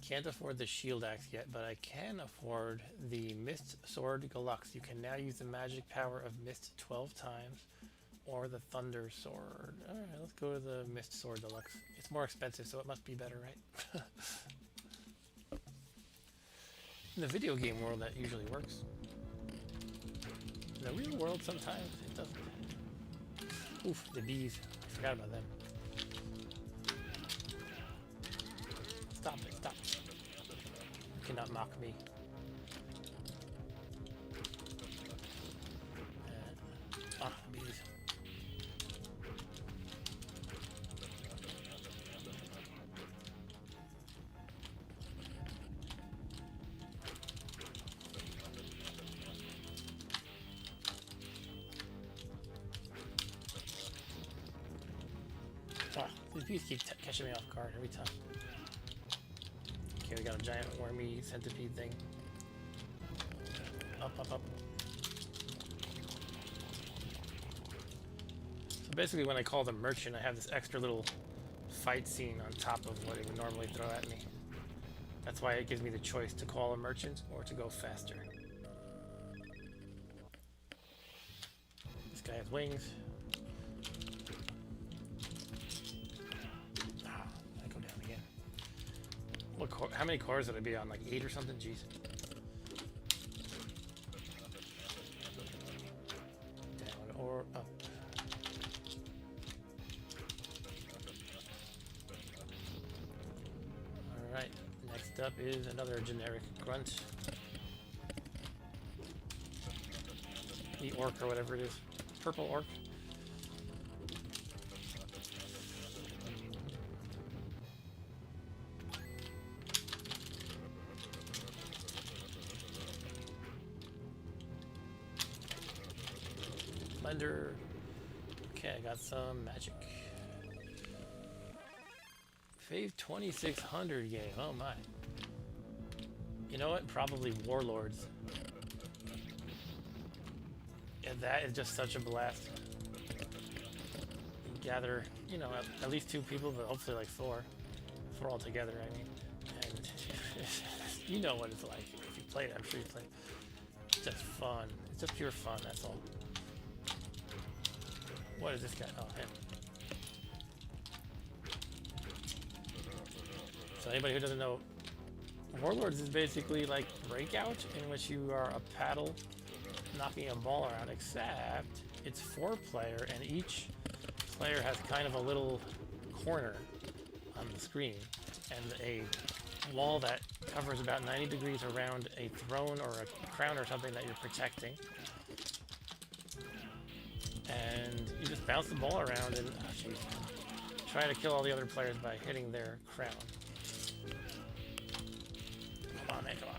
Can't afford the shield axe yet, but I can afford the Mist Sword Deluxe. You can now use the magic power of Mist 12 times, or the Thunder Sword. Alright, let's go to the Mist Sword Deluxe. It's more expensive, so it must be better, right? In the video game world, that usually works. In the real world, sometimes it doesn't. Oof, the bees. I forgot about them. Stop it, stop it. You cannot mock me. The bees. These bees keep catching me off guard every time. Okay, we got a giant wormy centipede thing. Up, up, up. So basically when I call the merchant, I have this extra little fight scene on top of what it would normally throw at me. That's why it gives me the choice to call a merchant or to go faster. This guy has wings. How many cores would it be on? Like 8 or something? Jeez. Down or up. Alright, next up is another generic grunt. The orc or whatever it is. Purple orc. Blender. Okay, I got some magic. Fave 2600 game. Oh my. You know what? Probably Warlords. Yeah, that is just such a blast. You gather, you know, at least 2 people, but hopefully like 4. 4 all together, I mean. And you know what it's like. If you play it, I'm sure you play it. It's just fun. It's just pure fun, that's all. What is this guy? Oh, him. So anybody who doesn't know, Warlords is basically like Breakout, in which you are a paddle knocking a ball around, except it's 4-player, and each player has kind of a little corner on the screen, and a wall that covers about 90 degrees around a throne or a crown or something that you're protecting. And you just bounce the ball around and try to kill all the other players by hitting their crown. Come on, man, come on.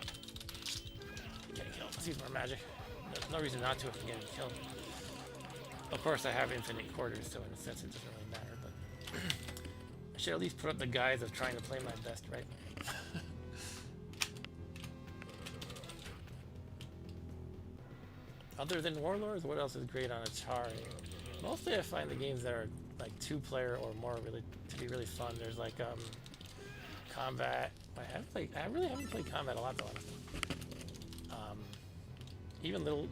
Getting killed. Let's use more magic. There's no reason not to if you're getting killed. Of course, I have infinite quarters, so in a sense it doesn't really matter, but I should at least put up the guise of trying to play my best, right? Other than Warlords, what else is great on Atari? Mostly I find the games that are like 2-player or more really to be really fun. There's like combat. I really haven't played combat a lot though, honestly. Even little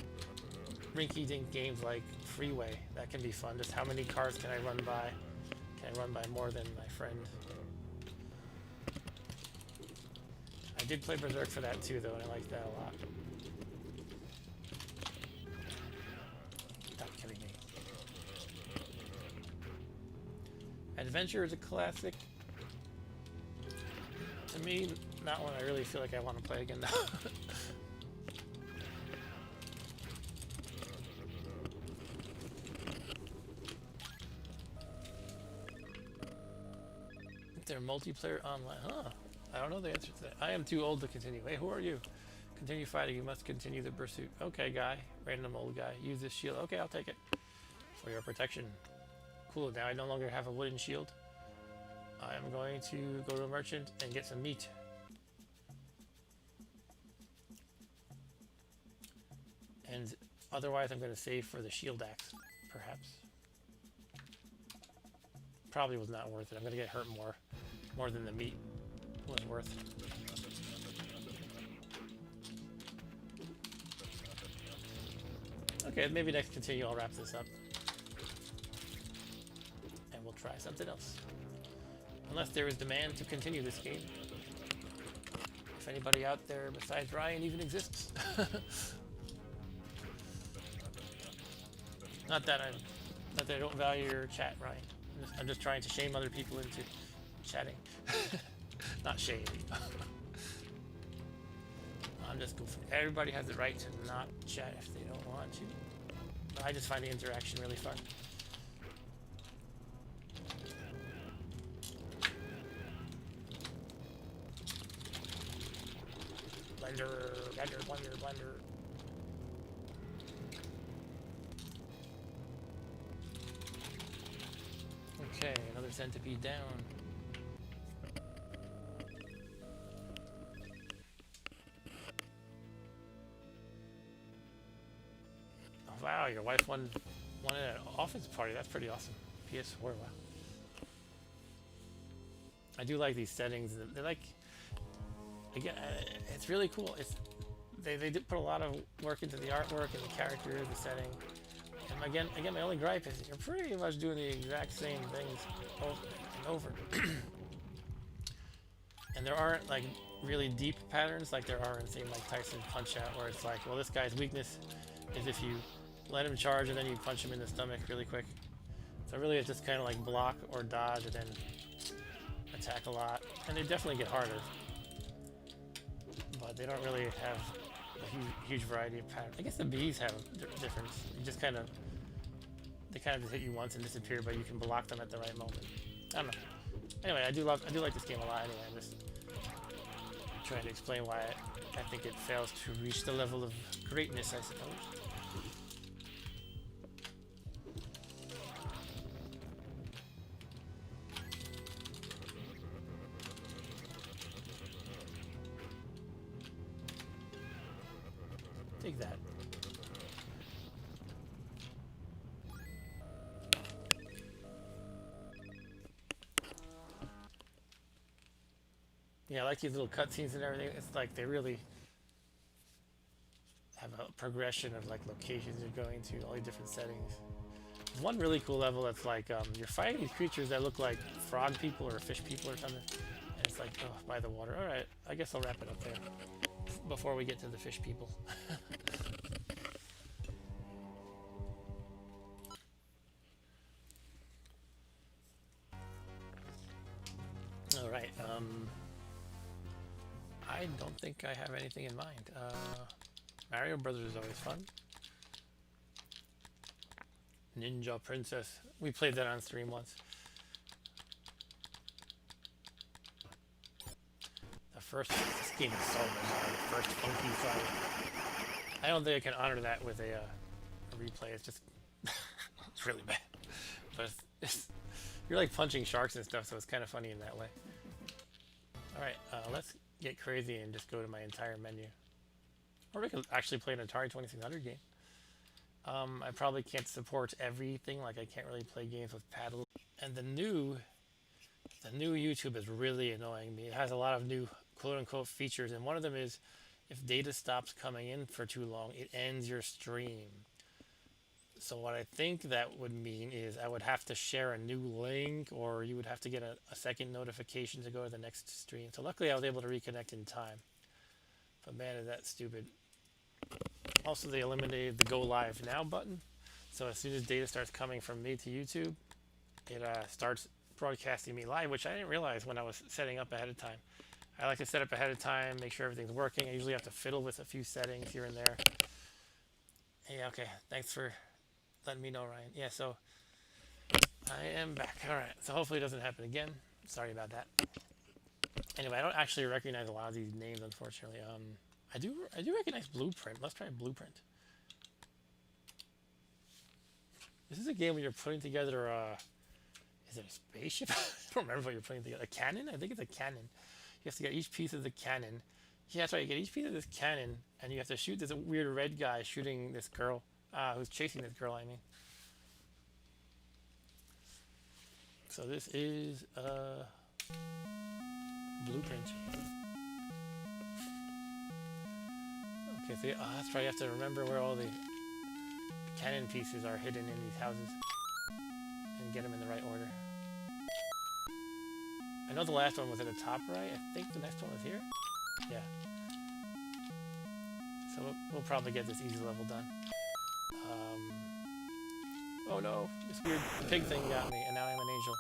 rinky-dink games like Freeway, that can be fun. Just how many cars can I run by? Can I run by more than my friend? I did play Berserk for that too though, and I liked that a lot. Stop killing me. Adventure is a classic. To me, not one I really feel like I want to play again though. They're multiplayer online, huh? I don't know the answer to that. I am too old to continue. Hey, who are you? Continue fighting. You must continue the pursuit. Okay, guy. Random old guy. Use this shield. Okay, I'll take it. For your protection. Cool, now I no longer have a wooden shield. I am going to go to a merchant and get some meat. And otherwise I'm going to save for the shield axe, perhaps. Probably was not worth it. I'm going to get hurt more than the meat was worth. Okay, maybe next continue I'll wrap this up. And we'll try something else. Unless there is demand to continue this game. If anybody out there besides Ryan even exists. Not that I don't value your chat, Ryan. I'm just trying to shame other people into chatting. Not shaming. I'm just goofing. Everybody has the right to not chat if they don't want to. But I just find the interaction really fun. Blender. Okay, another centipede down. Oh, wow, your wife won at an office party. That's pretty awesome. PS4, wow. I do like these settings. They're like, again, it's really cool. They did put a lot of work into the artwork and the characters, the setting. And again, my only gripe is you're pretty much doing the exact same things over and over. And there aren't like really deep patterns like there are in, say, Mike Tyson Punch-Out, where it's like, well, this guy's weakness is if you let him charge and then you punch him in the stomach really quick. So really it's just kind of like block or dodge and then attack a lot. And they definitely get harder. But they don't really have a huge variety of patterns. I guess the bees have a difference. You just they kind of just hit you once and disappear, but you can block them at the right moment. I don't know. Anyway, I do like this game a lot. Anyway, I'm just trying to explain why I think it fails to reach the level of greatness, I suppose. Take that. Yeah, I like these little cutscenes and everything. It's like they really have a progression of like locations you're going to, all the different settings. There's one really cool level that's like you're fighting these creatures that look like frog people or fish people or something. And it's like, oh, by the water. All right, I guess I'll wrap it up there before we get to the fish people. All right. I don't think I have anything in mind. Mario Brothers is always fun. Ninja Princess. We played that on stream once. This game is so bizarre. The first funky fight. I don't think I can honor that with a replay. It's just it's really bad. But you're like punching sharks and stuff, so it's kind of funny in that way. All right, let's get crazy and just go to my entire menu. Or we could actually play an Atari 2600 game. I probably can't support everything. Like I can't really play games with paddle. And the new YouTube is really annoying me. It has a lot of new quote unquote features, and one of them is if data stops coming in for too long, it ends your stream. So what I think that would mean is I would have to share a new link, or you would have to get a second notification to go to the next stream. So luckily I was able to reconnect in time. But man, is that stupid. Also, they eliminated the go live now button. So as soon as data starts coming from me to YouTube, it starts broadcasting me live, which I didn't realize when I was setting up ahead of time. I like to set up ahead of time, make sure everything's working. I usually have to fiddle with a few settings here and there. Yeah, okay. Thanks for letting me know, Ryan. Yeah, so I am back. All right. So hopefully it doesn't happen again. Sorry about that. Anyway, I don't actually recognize a lot of these names, unfortunately. I do recognize Blueprint. Let's try Blueprint. This is a game where you're putting together a... Is it a spaceship? I don't remember what you're putting together. A cannon? I think it's a cannon. You have to get each piece of the cannon. Yeah, that's right. You get each piece of this cannon, and you have to shoot this weird red guy shooting this girl. Who's chasing this girl, I mean. So this is Blueprint. Okay, so that's right. You have to remember where all the cannon pieces are hidden in these houses and get them in the right order. I know the last one was at the top right. I think the next one was here. Yeah. So we'll probably get this easy level done. Oh no, this weird pig thing got me, and now I'm an angel.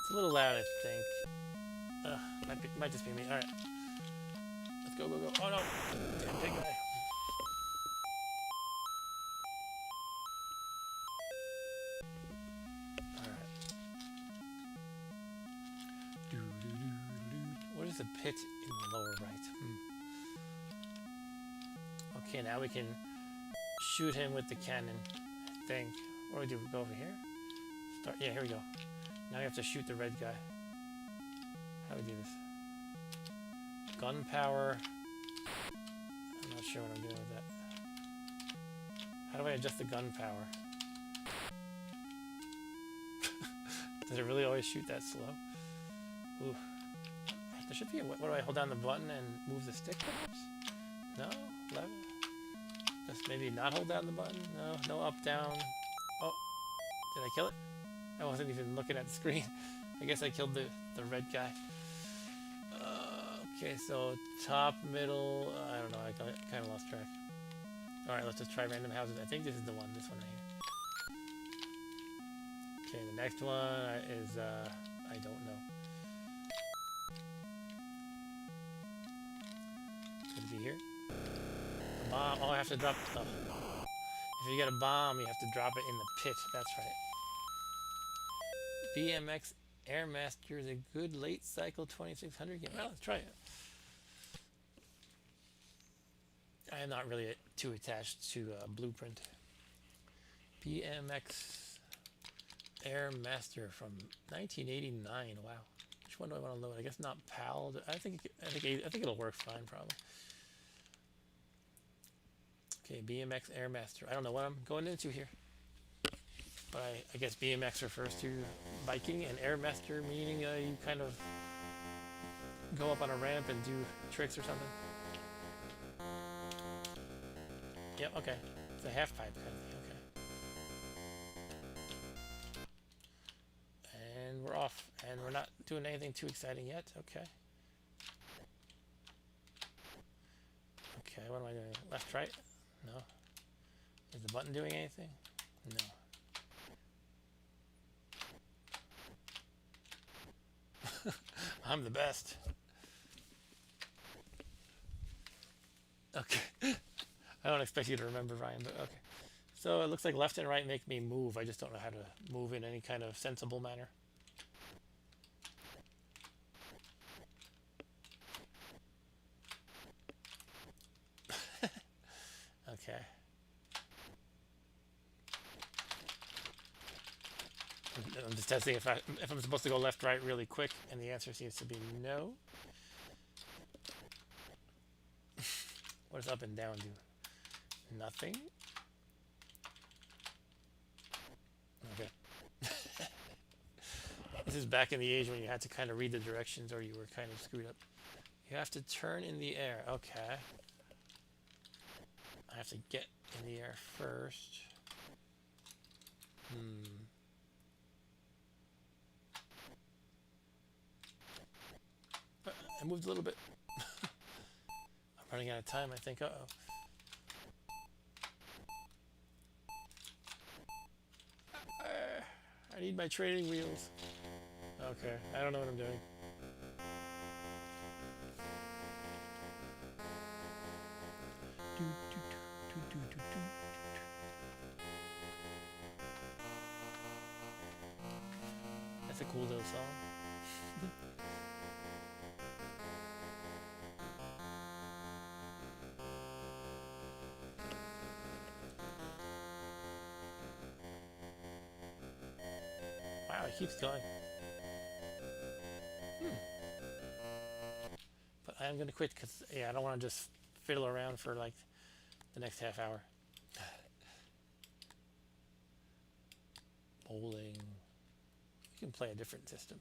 It's a little loud, I think. Might just be me. Alright. Let's go, go, go. Oh no! Damn pig guy. Alright. What is the pit in the lower right? Okay, now we can shoot him with the cannon, I think. What do we do? We go over here? Start. Yeah, here we go. Now we have to shoot the red guy. How do we do this? Gunpowder. I'm not sure what I'm doing with that. How do I adjust the gunpowder? Does it really always shoot that slow? Ooh. There should be a... What do I hold down the button and move the stick, perhaps? No? Left? Just maybe not hold down the button? No, no up, down. Oh, did I kill it? I wasn't even looking at the screen. I guess I killed the red guy. Okay, so top, middle, I don't know, I kind of lost track. Alright, let's just try random houses. I think this is the one, this one right here. Okay, the next one is, I don't know. Could it be here? A bomb. Oh, I have to drop. Oh. If you get a bomb, you have to drop it in the pit. That's right. BMX Airmaster is a good late cycle 2600 game. Well, let's try it. I am not really too attached to Blueprint. BMX Airmaster from 1989. Wow. Which one do I want to load? I guess not PAL. I think it'll work fine, probably. Okay, BMX Airmaster. I don't know what I'm going into here. But I guess BMX refers to biking, and Airmaster meaning you kind of go up on a ramp and do tricks or something. Yep, okay. It's a half pipe kind of thing, okay. And we're off. And we're not doing anything too exciting yet. Okay. Okay, what am I doing? Left, right? No. Is the button doing anything? No. I'm the best. Okay. I don't expect you to remember, Ryan, but okay. So it looks like left and right make me move. I just don't know how to move in any kind of sensible manner. Okay. I'm just testing if I'm supposed to go left, right really quick, and the answer seems to be no. What does up and down do? Nothing. Okay. This is back in the age when you had to kind of read the directions or you were kind of screwed up. You have to turn in the air. Okay. I have to get in the air first. I moved a little bit. I'm running out of time, I think. Uh-oh. I need my training wheels. Okay, I don't know what I'm doing. That's a cool little song. Wow, it keeps going. But I am going to quit because, yeah, I don't want to just fiddle around for like the next half hour. Bowling. You can play a different system.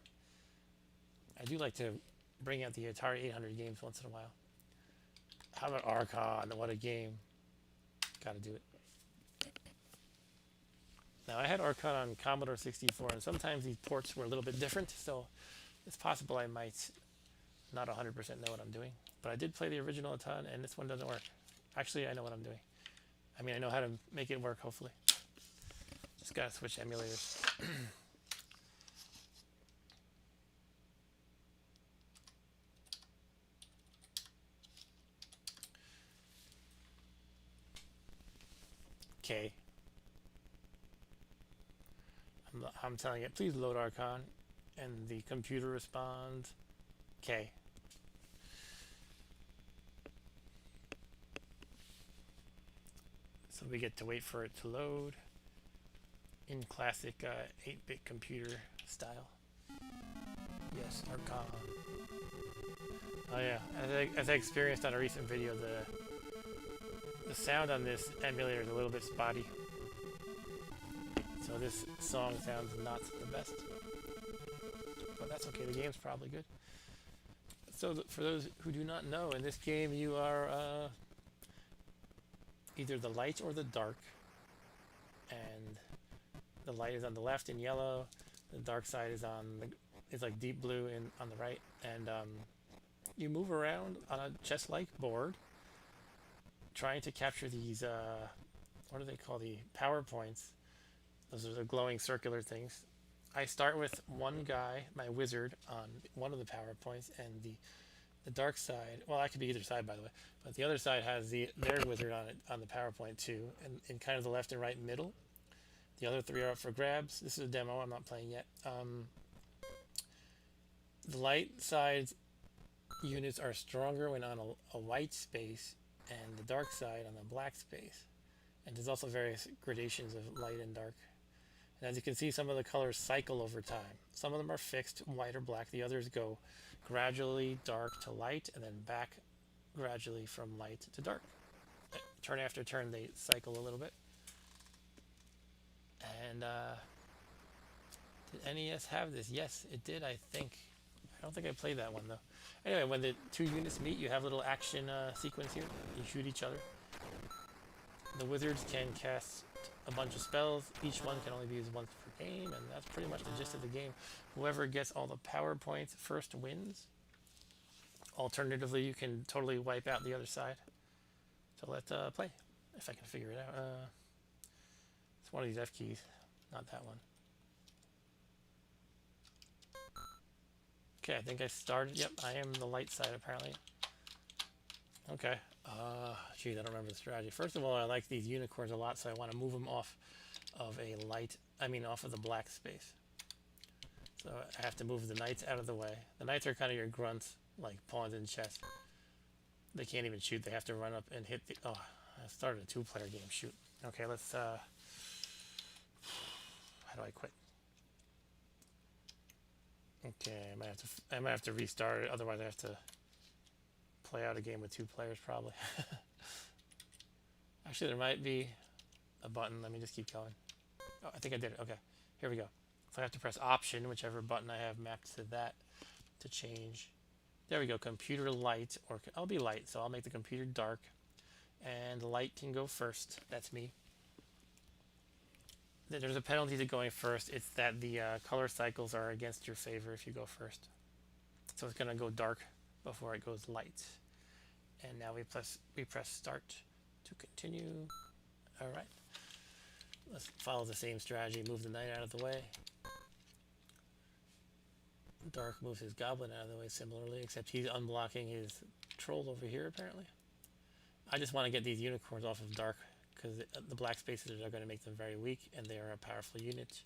I do like to bring out the Atari 800 games once in a while. How about Archon? What a game. Gotta do it. Now, I had Archon on Commodore 64, and sometimes these ports were a little bit different, so it's possible I might not 100% know what I'm doing. But I did play the original a ton, and this one doesn't work. Actually, I know what I'm doing. I mean, I know how to make it work, hopefully. Just gotta switch emulators. Okay. I'm telling it, please load Archon. And the computer responds, okay. So we get to wait for it to load in classic 8-bit computer style. Yes, Archon. Oh yeah, as I experienced on a recent video, the sound on this emulator is a little bit spotty. So this song sounds not the best. But that's okay, the game's probably good. So for those who do not know, in this game you are either the light or the dark. And the light is on the left in yellow, the dark side is is like deep blue on the right. And you move around on a chess-like board trying to capture these, what do they call the power points? Those are the glowing circular things. I start with one guy, my wizard, on one of the power points, and the dark side, well, I could be either side, by the way, but the other side has their wizard on it, on the power point too, and in kind of the left and right middle. The other three are up for grabs. This is a demo, I'm not playing yet. The light side units are stronger when on a white space, and the dark side on a black space. And there's also various gradations of light and dark. And as you can see, some of the colors cycle over time. Some of them are fixed, white or black. The others go gradually dark to light, and then back gradually from light to dark. Turn after turn, they cycle a little bit. And did NES have this? Yes, it did, I think. I don't think I played that one, though. Anyway, when the two units meet, you have a little action sequence here. You shoot each other. The wizards can cast a bunch of spells. Each one can only be used once per game, and that's pretty much the gist of the game. Whoever gets all the power points first wins. Alternatively, you can totally wipe out the other side. So let's play, if I can figure it out. It's one of these F keys, not that one. Okay, I think I started. Yep, I am the light side, apparently. Okay. Geez, I don't remember the strategy. First of all, I like these unicorns a lot, so I want to move them off of off of the black space. So I have to move the knights out of the way. The knights are kind of your grunts, like pawns in chess. They can't even shoot. They have to run up and hit the... Oh, I started a two-player game. Shoot. Okay, let's... How do I quit? Okay, I might have to restart it. Otherwise, I have to play out a game with two players, probably. Actually, there might be a button. Let me just keep going. Oh, I think I did it. Okay, here we go. So I have to press Option, whichever button I have mapped to that, to change. There we go. Computer light, or I'll be light, so I'll make the computer dark, and light can go first. That's me. There's a penalty to going first. It's that the color cycles are against your favor if you go first. So it's gonna go dark before it goes light. And now we press start to continue. All right. Let's follow the same strategy. Move the knight out of the way. Dark moves his goblin out of the way similarly, except he's unblocking his troll over here apparently. I just want to get these unicorns off of dark because the black spaces are going to make them very weak, and they are a powerful unit.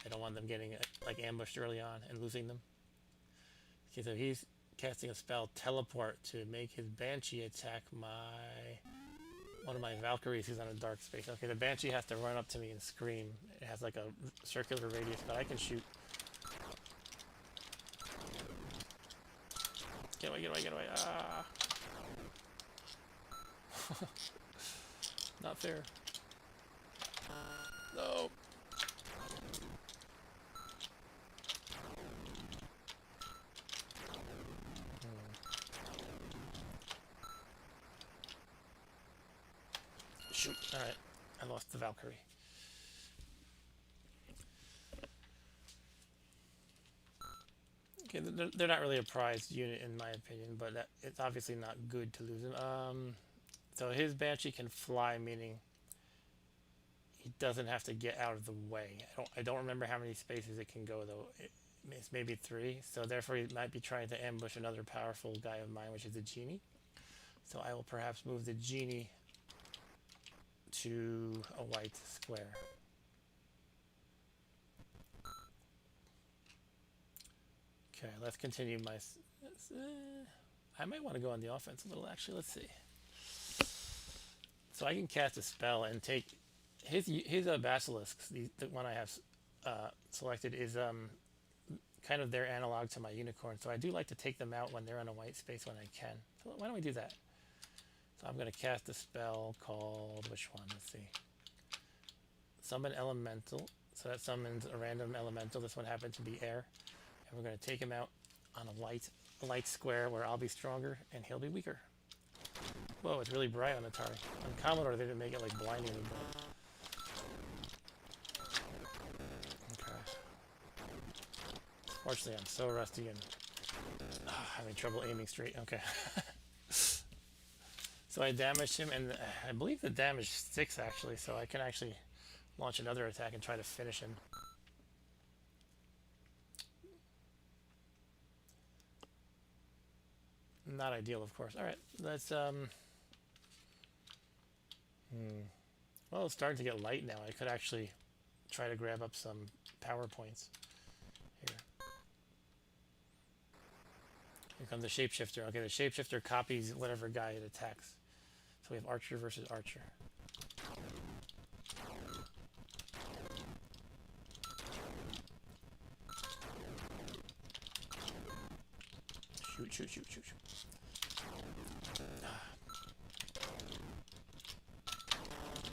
I don't want them getting like ambushed early on and losing them. Okay, so he's casting a spell, Teleport, to make his Banshee attack one of my Valkyries who's on a dark space. Okay, the Banshee has to run up to me and scream. It has like a circular radius, but I can shoot. Get away, get away, get away. Ah! Not fair. No. Shoot. Alright. I lost the Valkyrie. Okay, they're not really a prized unit in my opinion, but it's obviously not good to lose them. So his Banshee can fly, meaning he doesn't have to get out of the way. I don't remember how many spaces it can go though. It's maybe 3, so therefore he might be trying to ambush another powerful guy of mine, which is the Genie. So I will perhaps move the Genie to a white square. Okay, let's continue my... I might want to go on the offense a little, actually. Let's see. So I can cast a spell and take... His Basilisks, the one I have selected, is kind of their analog to my Unicorn. So I do like to take them out when they're on a white space when I can. So why don't we do that? So I'm going to cast a spell called... Which one? Let's see. Summon Elemental. So that summons a random elemental. This one happened to be air. And we're going to take him out on a light square where I'll be stronger and he'll be weaker. Whoa, it's really bright on Atari. On Commodore, they didn't make it like blinding anymore. Okay. Fortunately, I'm so rusty and having trouble aiming straight. Okay. So I damaged him, and I believe the damage sticks actually, so I can actually launch another attack and try to finish him. Not ideal, of course. All right, let's well, it's starting to get light now. I could actually try to grab up some power points here. Here comes the shapeshifter. Okay, the shapeshifter copies whatever guy it attacks. So we have archer versus archer. Shoot, shoot, shoot, shoot, shoot.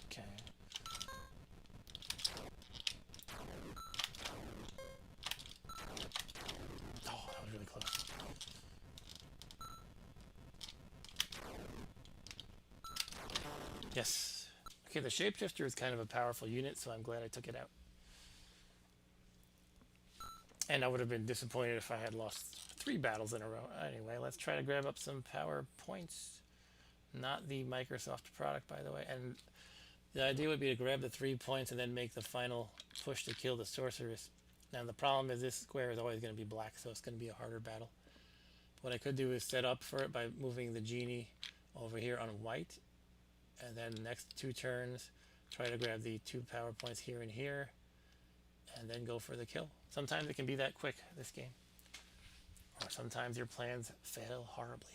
Okay. Oh, that was really close. Yes. Okay, the shapeshifter is kind of a powerful unit, so I'm glad I took it out. And I would have been disappointed if I had lost 3 battles in a row. Anyway, let's try to grab up some power points. Not the Microsoft product, by the way. And the idea would be to grab the 3 points and then make the final push to kill the sorceress. Now the problem is this square is always going to be black, so it's going to be a harder battle. What I could do is set up for it by moving the Genie over here on white. And then the next 2 turns, try to grab the 2 power points here and here. And then go for the kill. Sometimes it can be that quick, this game. Or sometimes your plans fail horribly.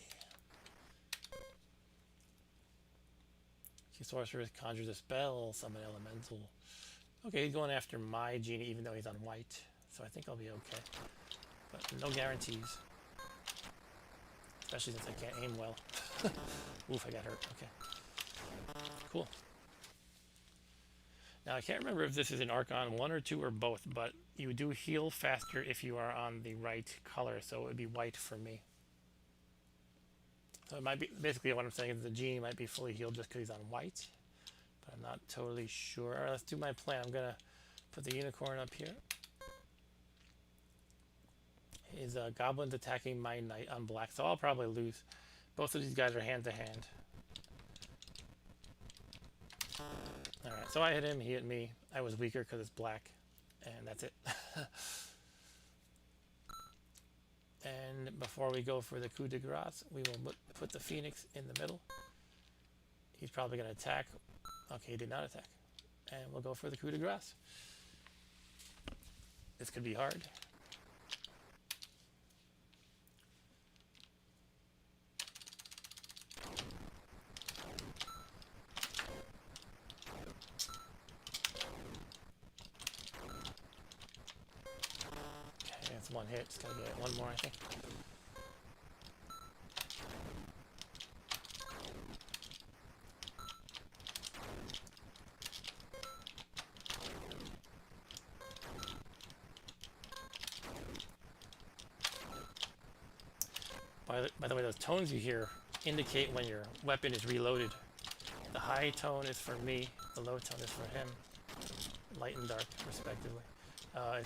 Sorceress conjures a spell, summon elemental. Okay, he's going after my Genie even though he's on white. So I think I'll be okay. But no guarantees. Especially since I can't aim well. Oof, I got hurt. Okay. Cool. Now I can't remember if this is an Archon 1 or 2 or both, but you do heal faster if you are on the right color, so it would be white for me. So it might be, basically what I'm saying is the genie might be fully healed just because he's on white, but I'm not totally sure. All right, let's do my plan. I'm gonna put the unicorn up here. His goblins attacking my knight on black, so I'll probably lose. Both of these guys are hand to hand. Alright, so I hit him, he hit me. I was weaker because it's black, and that's it. And before we go for the coup de grace, we will put the phoenix in the middle. He's probably going to attack. Okay, he did not attack. And we'll go for the coup de grace. This could be hard. That's one hit. Just gotta get one more, I think. By the way, those tones you hear indicate when your weapon is reloaded. The high tone is for me, the low tone is for him. Light and dark, respectively.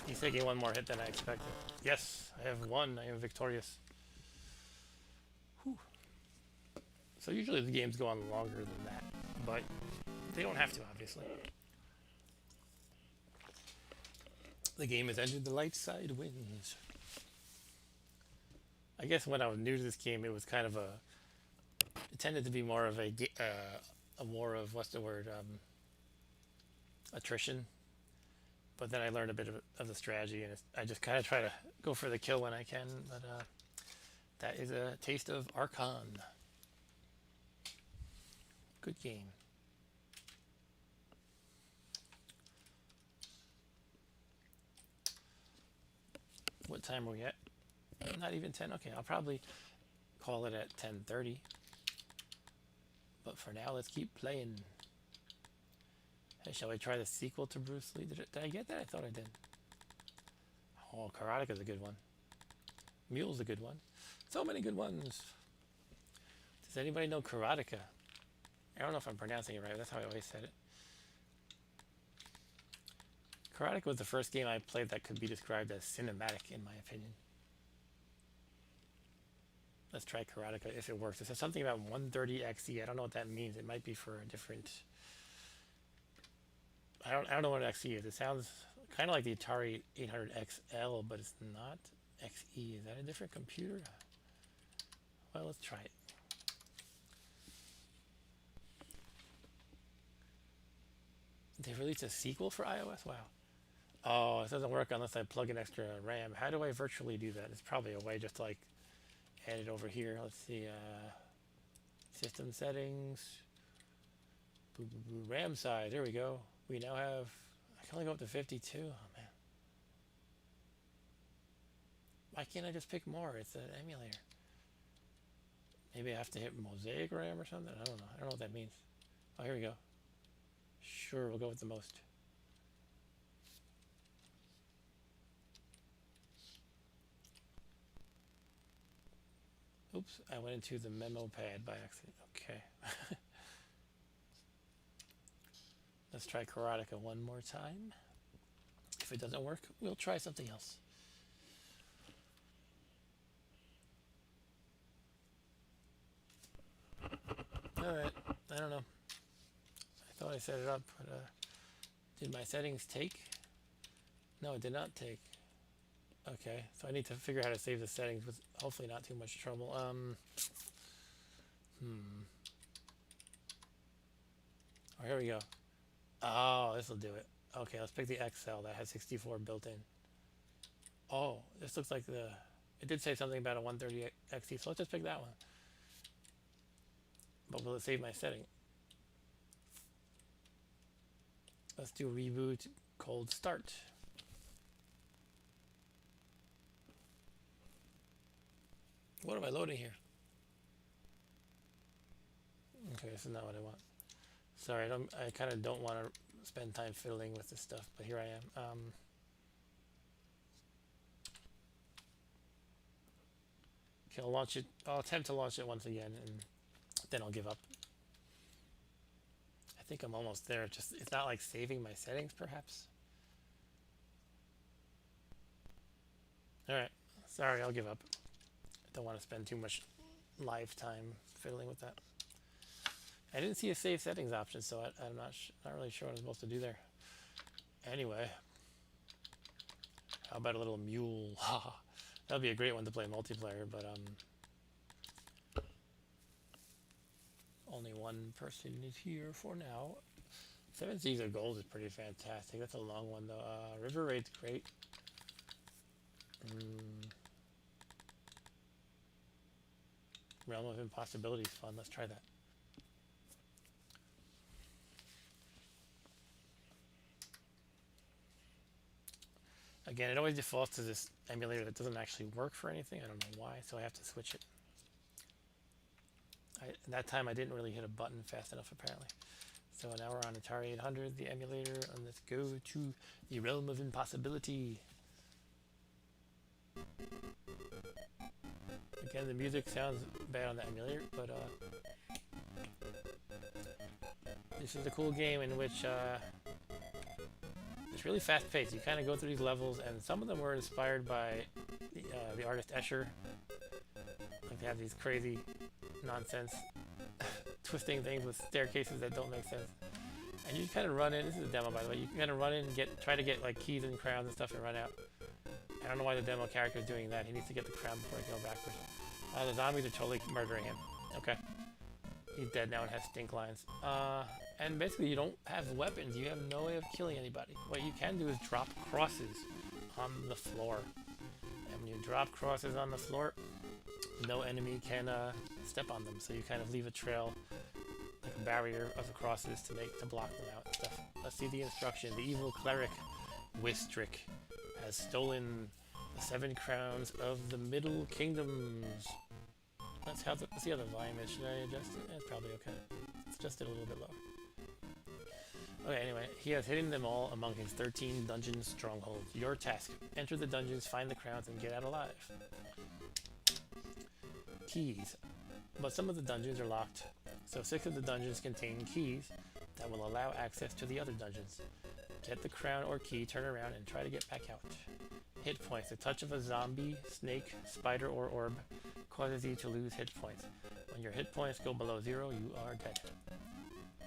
He's taking one more hit than I expected. Yes, I have won. I am victorious. Whew. So usually the games go on longer than that, but they don't have to, obviously. The game has entered the light side wins. I guess when I was new to this game, it was kind of it tended to be more of a war of, what's the word, attrition. But then I learned a bit of the strategy, and I just kind of try to go for the kill when I can. But that is a taste of Archon. Good game. What time are we at? Not even 10. Okay, I'll probably call it at 10:30. But for now, let's keep playing. Hey, shall we try the sequel to Bruce Lee? Did I get that? I thought I did. Oh, Karateka's a good one. Mule's a good one. So many good ones. Does anybody know Karateka? I don't know if I'm pronouncing it right, but that's how I always said it. Karateka was the first game I played that could be described as cinematic, in my opinion. Let's try Karateka if it works. It says something about 130 XE. I don't know what that means. It might be for a different... I don't know what XE is. It sounds kind of like the Atari 800 XL, but it's not XE. Is that a different computer? Well, let's try it. They released a sequel for iOS? Wow. Oh, it doesn't work unless I plug in extra RAM. How do I virtually do that? It's probably a way just to like add it over here. Let's see. System settings. RAM size. There we go. We now have, I can only go up to 52. Oh, man. Why can't I just pick more? It's an emulator. Maybe I have to hit mosaic RAM or something? I don't know. I don't know what that means. Oh, here we go. Sure, we'll go with the most. Oops, I went into the memo pad by accident. Okay. Let's try Karateka one more time. If it doesn't work, we'll try something else. Alright, I don't know. I thought I set it up, but did my settings take? No, it did not take. Okay, so I need to figure out how to save the settings with hopefully not too much trouble. Oh, here we go. Oh, this will do it. Okay, let's pick the XL that has 64 built in. Oh, this looks like the... It did say something about a 130 XT, so let's just pick that one. But will it save my setting? Let's do reboot cold start. What am I loading here? Okay, this is not what I want. Sorry, I kind of don't want to spend time fiddling with this stuff, but here I am. Okay, I'll launch it. I'll attempt to launch it once again, and then I'll give up. I think I'm almost there. Just it's not like saving my settings, perhaps. All right, sorry, I'll give up. I don't want to spend too much live time fiddling with that. I didn't see a save settings option, so I'm not really sure what I'm supposed to do there. Anyway, how about a little mule? That'd be a great one to play multiplayer, but only one person is here for now. 7 Seas of Gold is pretty fantastic. That's a long one though. River Raid's great. Realm of Impossibility is fun. Let's try that. Again, it always defaults to this emulator that doesn't actually work for anything. I don't know why, so I have to switch it. That time I didn't really hit a button fast enough, apparently. So now we're on Atari 800, the emulator, and let's go to the Realm of Impossibility. Again, the music sounds bad on the emulator, but this is a cool game in which it's really fast-paced. You kind of go through these levels, and some of them were inspired by the artist Escher. Like they have these crazy nonsense twisting things with staircases that don't make sense. And you kind of run in. This is a demo, by the way. You kind of run in and try to get like keys and crowns and stuff and run out. I don't know why the demo character is doing that. He needs to get the crown before he goes backwards. The zombies are totally murdering him. Okay. He's dead now and has stink lines. And basically you don't have weapons. You have no way of killing anybody. What you can do is drop crosses on the floor. And when you drop crosses on the floor, no enemy can step on them. So you kind of leave a trail, like a barrier of the crosses to block them out and stuff. Let's see the instruction. The evil cleric, Wistrick, has stolen the 7 crowns of the Middle Kingdoms. Let's see how the volume is. Should I adjust it? It's probably okay. Let's adjust it a little bit lower. Okay, anyway, he has hidden them all among his 13 dungeon strongholds. Your task: enter the dungeons, find the crowns, and get out alive. Keys. But some of the dungeons are locked, so 6 of the dungeons contain keys that will allow access to the other dungeons. Get the crown or key, turn around, and try to get back out. Hit points. The touch of a zombie, snake, spider, or orb causes you to lose hit points. When your hit points go below 0, you are dead.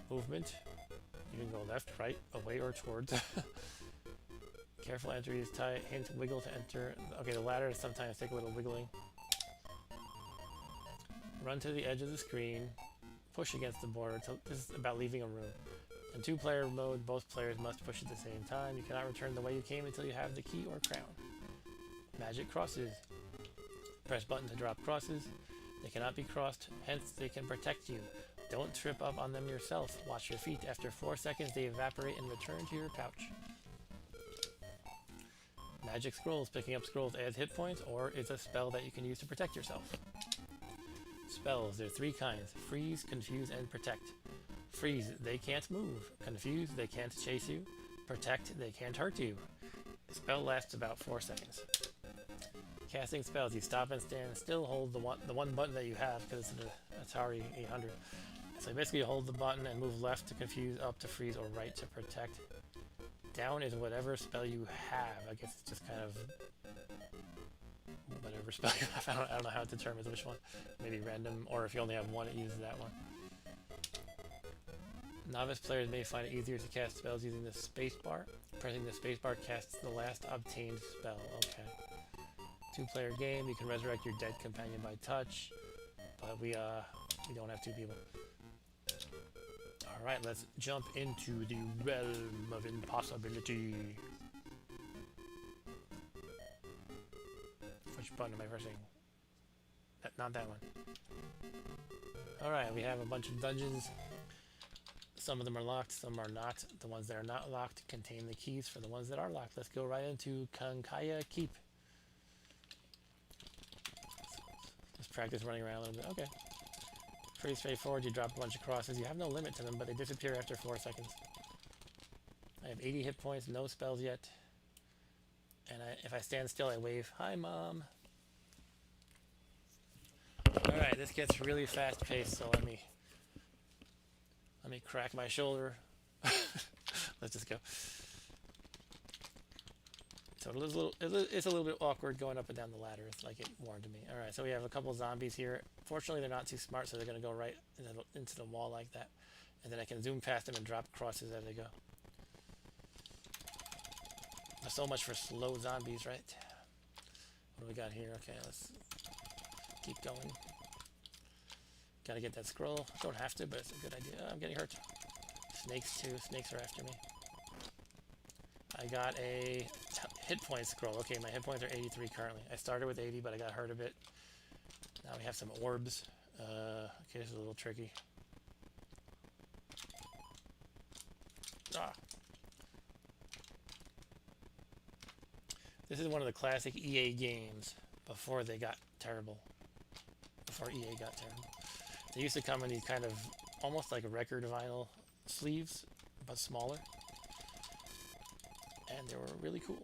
Movement. You can go left, right, away, or towards. Careful entry is tight. Hint, wiggle to enter. Okay, the ladders sometimes take a little wiggling. Run to the edge of the screen. Push against the border. This is about leaving a room. In 2-player mode, both players must push at the same time. You cannot return the way you came until you have the key or crown. Magic crosses. Press button to drop crosses. They cannot be crossed, hence they can protect you. Don't trip up on them yourself. Watch your feet. After 4 seconds, they evaporate and return to your pouch. Magic scrolls. Picking up scrolls adds hit points or is a spell that you can use to protect yourself. Spells. There are 3 kinds: freeze, confuse, and protect. Freeze, they can't move. Confuse, they can't chase you. Protect, they can't hurt you. The spell lasts about 4 seconds. Casting spells, you stop and stand still, hold the one button that you have, because it's an Atari 800. So basically you hold the button and move left to confuse, up to freeze, or right to protect. Down is whatever spell you have. I guess it's just kind of whatever spell you have. I don't know how it determines which one. Maybe random, or if you only have one, it uses that one. Novice players may find it easier to cast spells using the spacebar. Pressing the spacebar casts the last obtained spell. Okay. 2-player game. You can resurrect your dead companion by touch, but we don't have 2 people. All right, let's jump into the realm of impossibility. Which button am I pressing? Not that one. All right, we have a bunch of dungeons. Some of them are locked, some are not. The ones that are not locked contain the keys for the ones that are locked. Let's go right into Kankaya Keep. Let's practice running around a little bit. Okay. Pretty straightforward. You drop a bunch of crosses. You have no limit to them, but they disappear after 4 seconds. I have 80 hit points, no spells yet. And if I stand still, I wave, "Hi, Mom." Alright, this gets really fast paced, so let me crack my shoulder. Let's just go. So it's a little bit awkward going up and down the ladders, like it warned me. Alright, so we have a couple zombies here. Fortunately, they're not too smart, so they're going to go right into the wall like that. And then I can zoom past them and drop crosses as they go. So much for slow zombies, right? What do we got here? Okay, let's keep going. Gotta get that scroll. Don't have to, but it's a good idea. Oh, I'm getting hurt. Snakes too. Snakes are after me. I got a hit point scroll. Okay, my hit points are 83 currently. I started with 80, but I got hurt a bit. Now we have some orbs. Okay, this is a little tricky. Ah. This is one of the classic EA games before they got terrible. Before EA got terrible. They used to come in these kind of almost like record vinyl sleeves, but smaller. And they were really cool.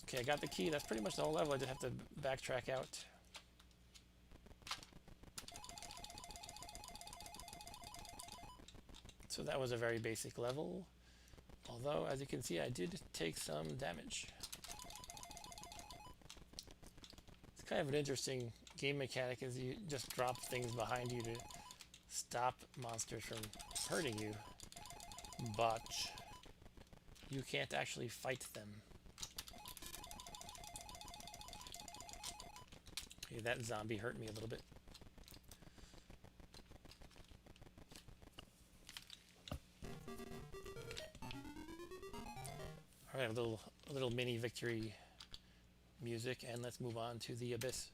Okay, I got the key. That's pretty much the whole level. I just have to backtrack out. So that was a very basic level. Although, as you can see, I did take some damage. It's kind of an interesting game mechanic, as you just drop things behind you to stop monsters from hurting you. But you can't actually fight them. Okay, that zombie hurt me a little bit. Alright, a little mini victory music, and let's move on to the abyss.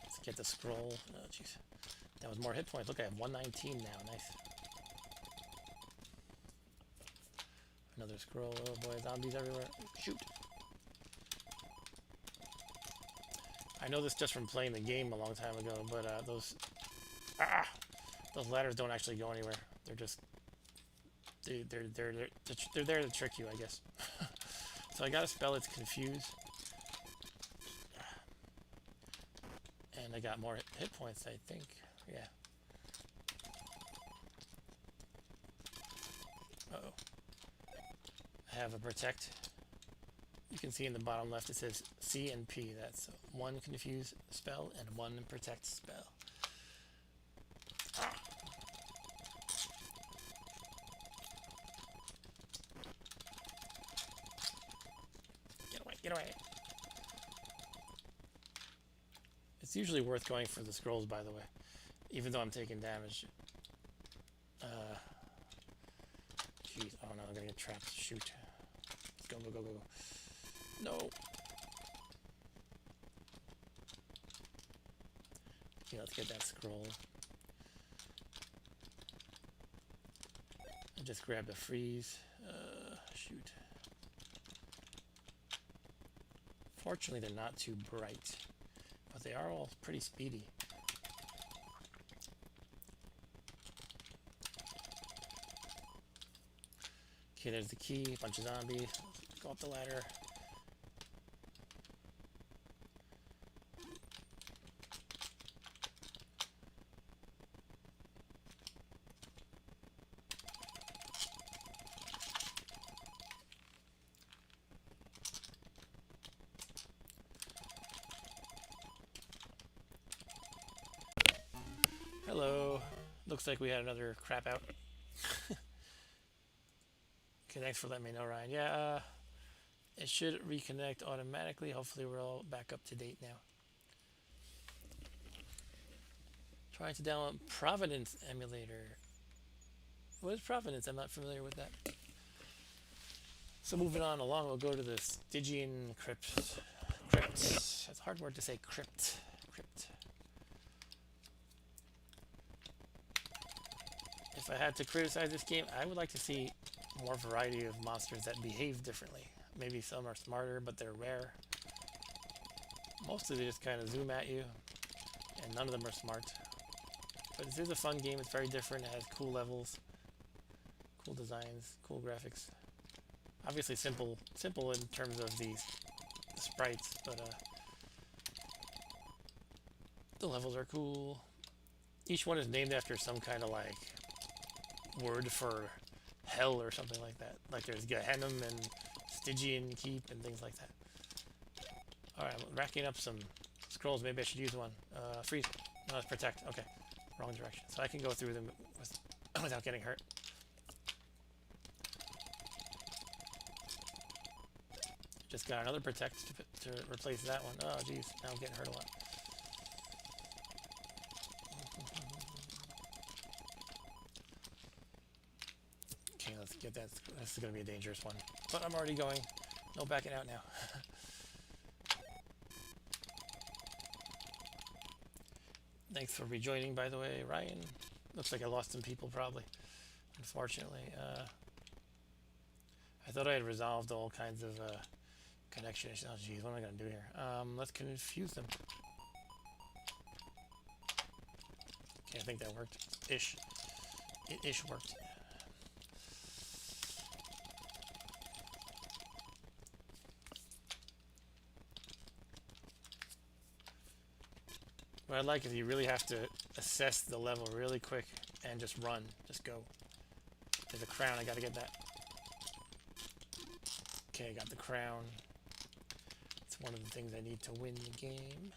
Let's get the scroll. Oh, jeez. That was more hit points. Look, I have 119 now. Nice. Another scroll. Oh boy, zombies everywhere. Shoot. I know this just from playing the game a long time ago, but those ladders don't actually go anywhere. They're just they're there to trick you, I guess. So I got a spell. It's confuse, and I got more hit points, I think. Yeah. Uh-oh. I have a protect. You can see in the bottom left it says C and P. That's one confuse spell and one protect spell. Ah. Get away, get away. It's usually worth going for the scrolls, by the way, even though I'm taking damage. Jeez, oh no, I'm gonna get trapped. Shoot. Let's go, go, go, go, go. No. Okay, let's get that scroll. I just grabbed a freeze. Shoot. Fortunately, they're not too bright, but they are all pretty speedy. Okay, there's the key. A bunch of zombies. Let's go up the ladder. Hello. Looks like we had another crap out. Okay, thanks for letting me know, Ryan. Yeah, it should reconnect automatically. Hopefully we're all back up to date now. Trying to download Providence emulator. What is Providence? I'm not familiar with that. So moving on along, we'll go to the Stygian crypts. Crypts. That's a hard word to say. Crypt. Crypt. If I had to criticize this game, I would like to see more variety of monsters that behave differently. Maybe some are smarter, but they're rare. Mostly they just kind of zoom at you, and none of them are smart. But this is a fun game. It's very different. It has cool levels, cool designs, cool graphics. Obviously simple in terms of the sprites, but the levels are cool. Each one is named after some kind of like word for hell or something like that. Like there's Gehenna and Stygian Keep and things like that. Alright, I'm racking up some scrolls. Maybe I should use one. Freeze. No, it's protect. Okay. Wrong direction. So I can go through them without getting hurt. Just got another protect to replace that one. Oh, jeez. Now I'm getting hurt a lot. Okay, let's get that. This is going to be a dangerous one. But I'm already going. No backing out now. Thanks for rejoining, by the way, Ryan. Looks like I lost some people, probably. Unfortunately. I thought I had resolved all kinds of connection issues. Oh, geez, what am I going to do here? Let's confuse them. Okay, I think that worked. Ish. It ish worked. What I like is you really have to assess the level really quick and just run. Just go. There's a crown. I gotta get that. Okay, I got the crown. It's one of the things I need to win the game.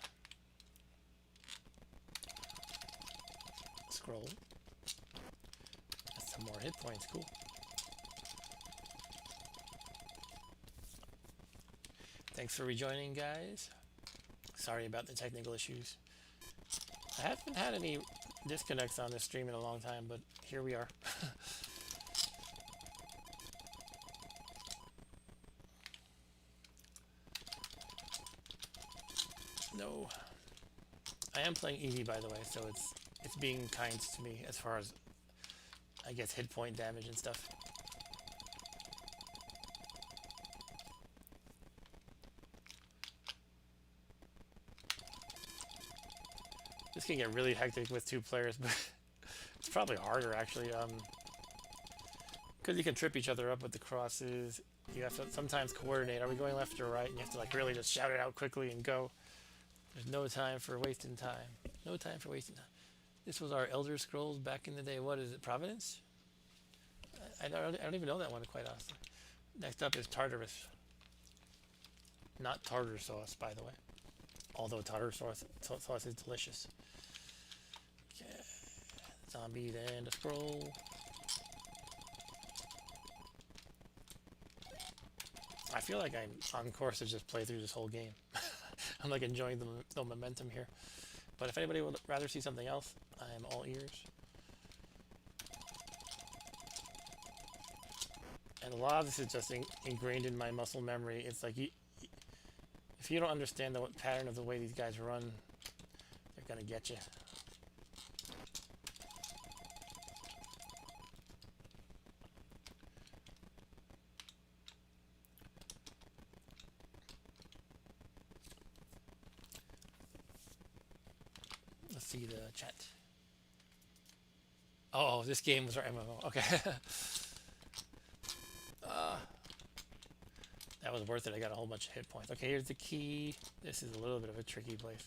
Scroll. That's some more hit points. Cool. Thanks for rejoining, guys. Sorry about the technical issues. I haven't had any disconnects on this stream in a long time, but here we are. No. I am playing easy, by the way, so it's being kind to me as far as, I guess, hit point damage and stuff. This can get really hectic with 2 players, but it's probably harder actually, because you can trip each other up with the crosses. You have to sometimes coordinate. Are we going left or right? And you have to like really just shout it out quickly and go. There's no time for wasting time. No time for wasting time. This was our Elder Scrolls back in the day. What is it? Providence? I don't even know that one, quite honestly. Next up is Tartarus. Not tartar sauce, by the way. Although tartar sauce is delicious. Okay. Zombies and a scroll. I feel like I'm on course to just play through this whole game. I'm like enjoying the momentum here. But if anybody would rather see something else, I am all ears. And a lot of this is just ingrained in my muscle memory. It's like if you don't understand the pattern of the way these guys run, they're gonna get you. Let's see the chat. Oh, this game was our MMO. Okay. That was worth it. I got a whole bunch of hit points. Okay, here's the key. This is a little bit of a tricky place.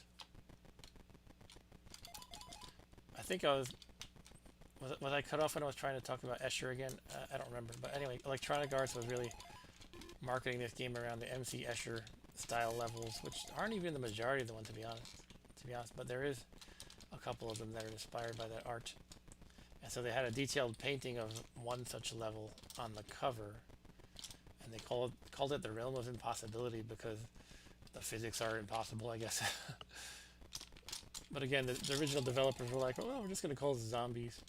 I think was I cut off when I was trying to talk about Escher again? I don't remember. But anyway, Electronic Arts was really marketing this game around the MC Escher style levels, which aren't even the majority of the one, to be honest. But there is a couple of them that are inspired by that art. And so they had a detailed painting of one such level on the cover. And they called it the realm of impossibility because the physics are impossible, I guess. But again, the original developers were like, oh, we're just going to call it zombies.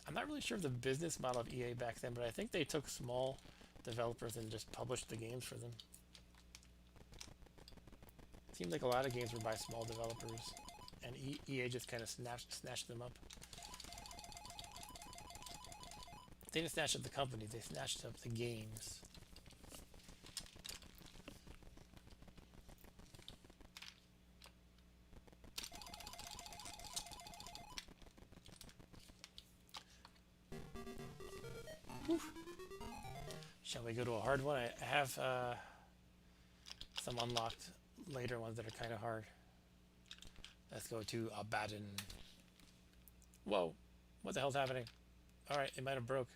I'm not really sure of the business model of EA back then, but I think they took small developers and just published the games for them. It seemed like a lot of games were by small developers, and EA just kind of snatched them up. They didn't snatch up the company, they snatched up the games. Whew. Shall we go to a hard one? I have some unlocked later ones that are kind of hard. Let's go to Abaddon. Whoa, what the hell's happening? Alright, it might have broke.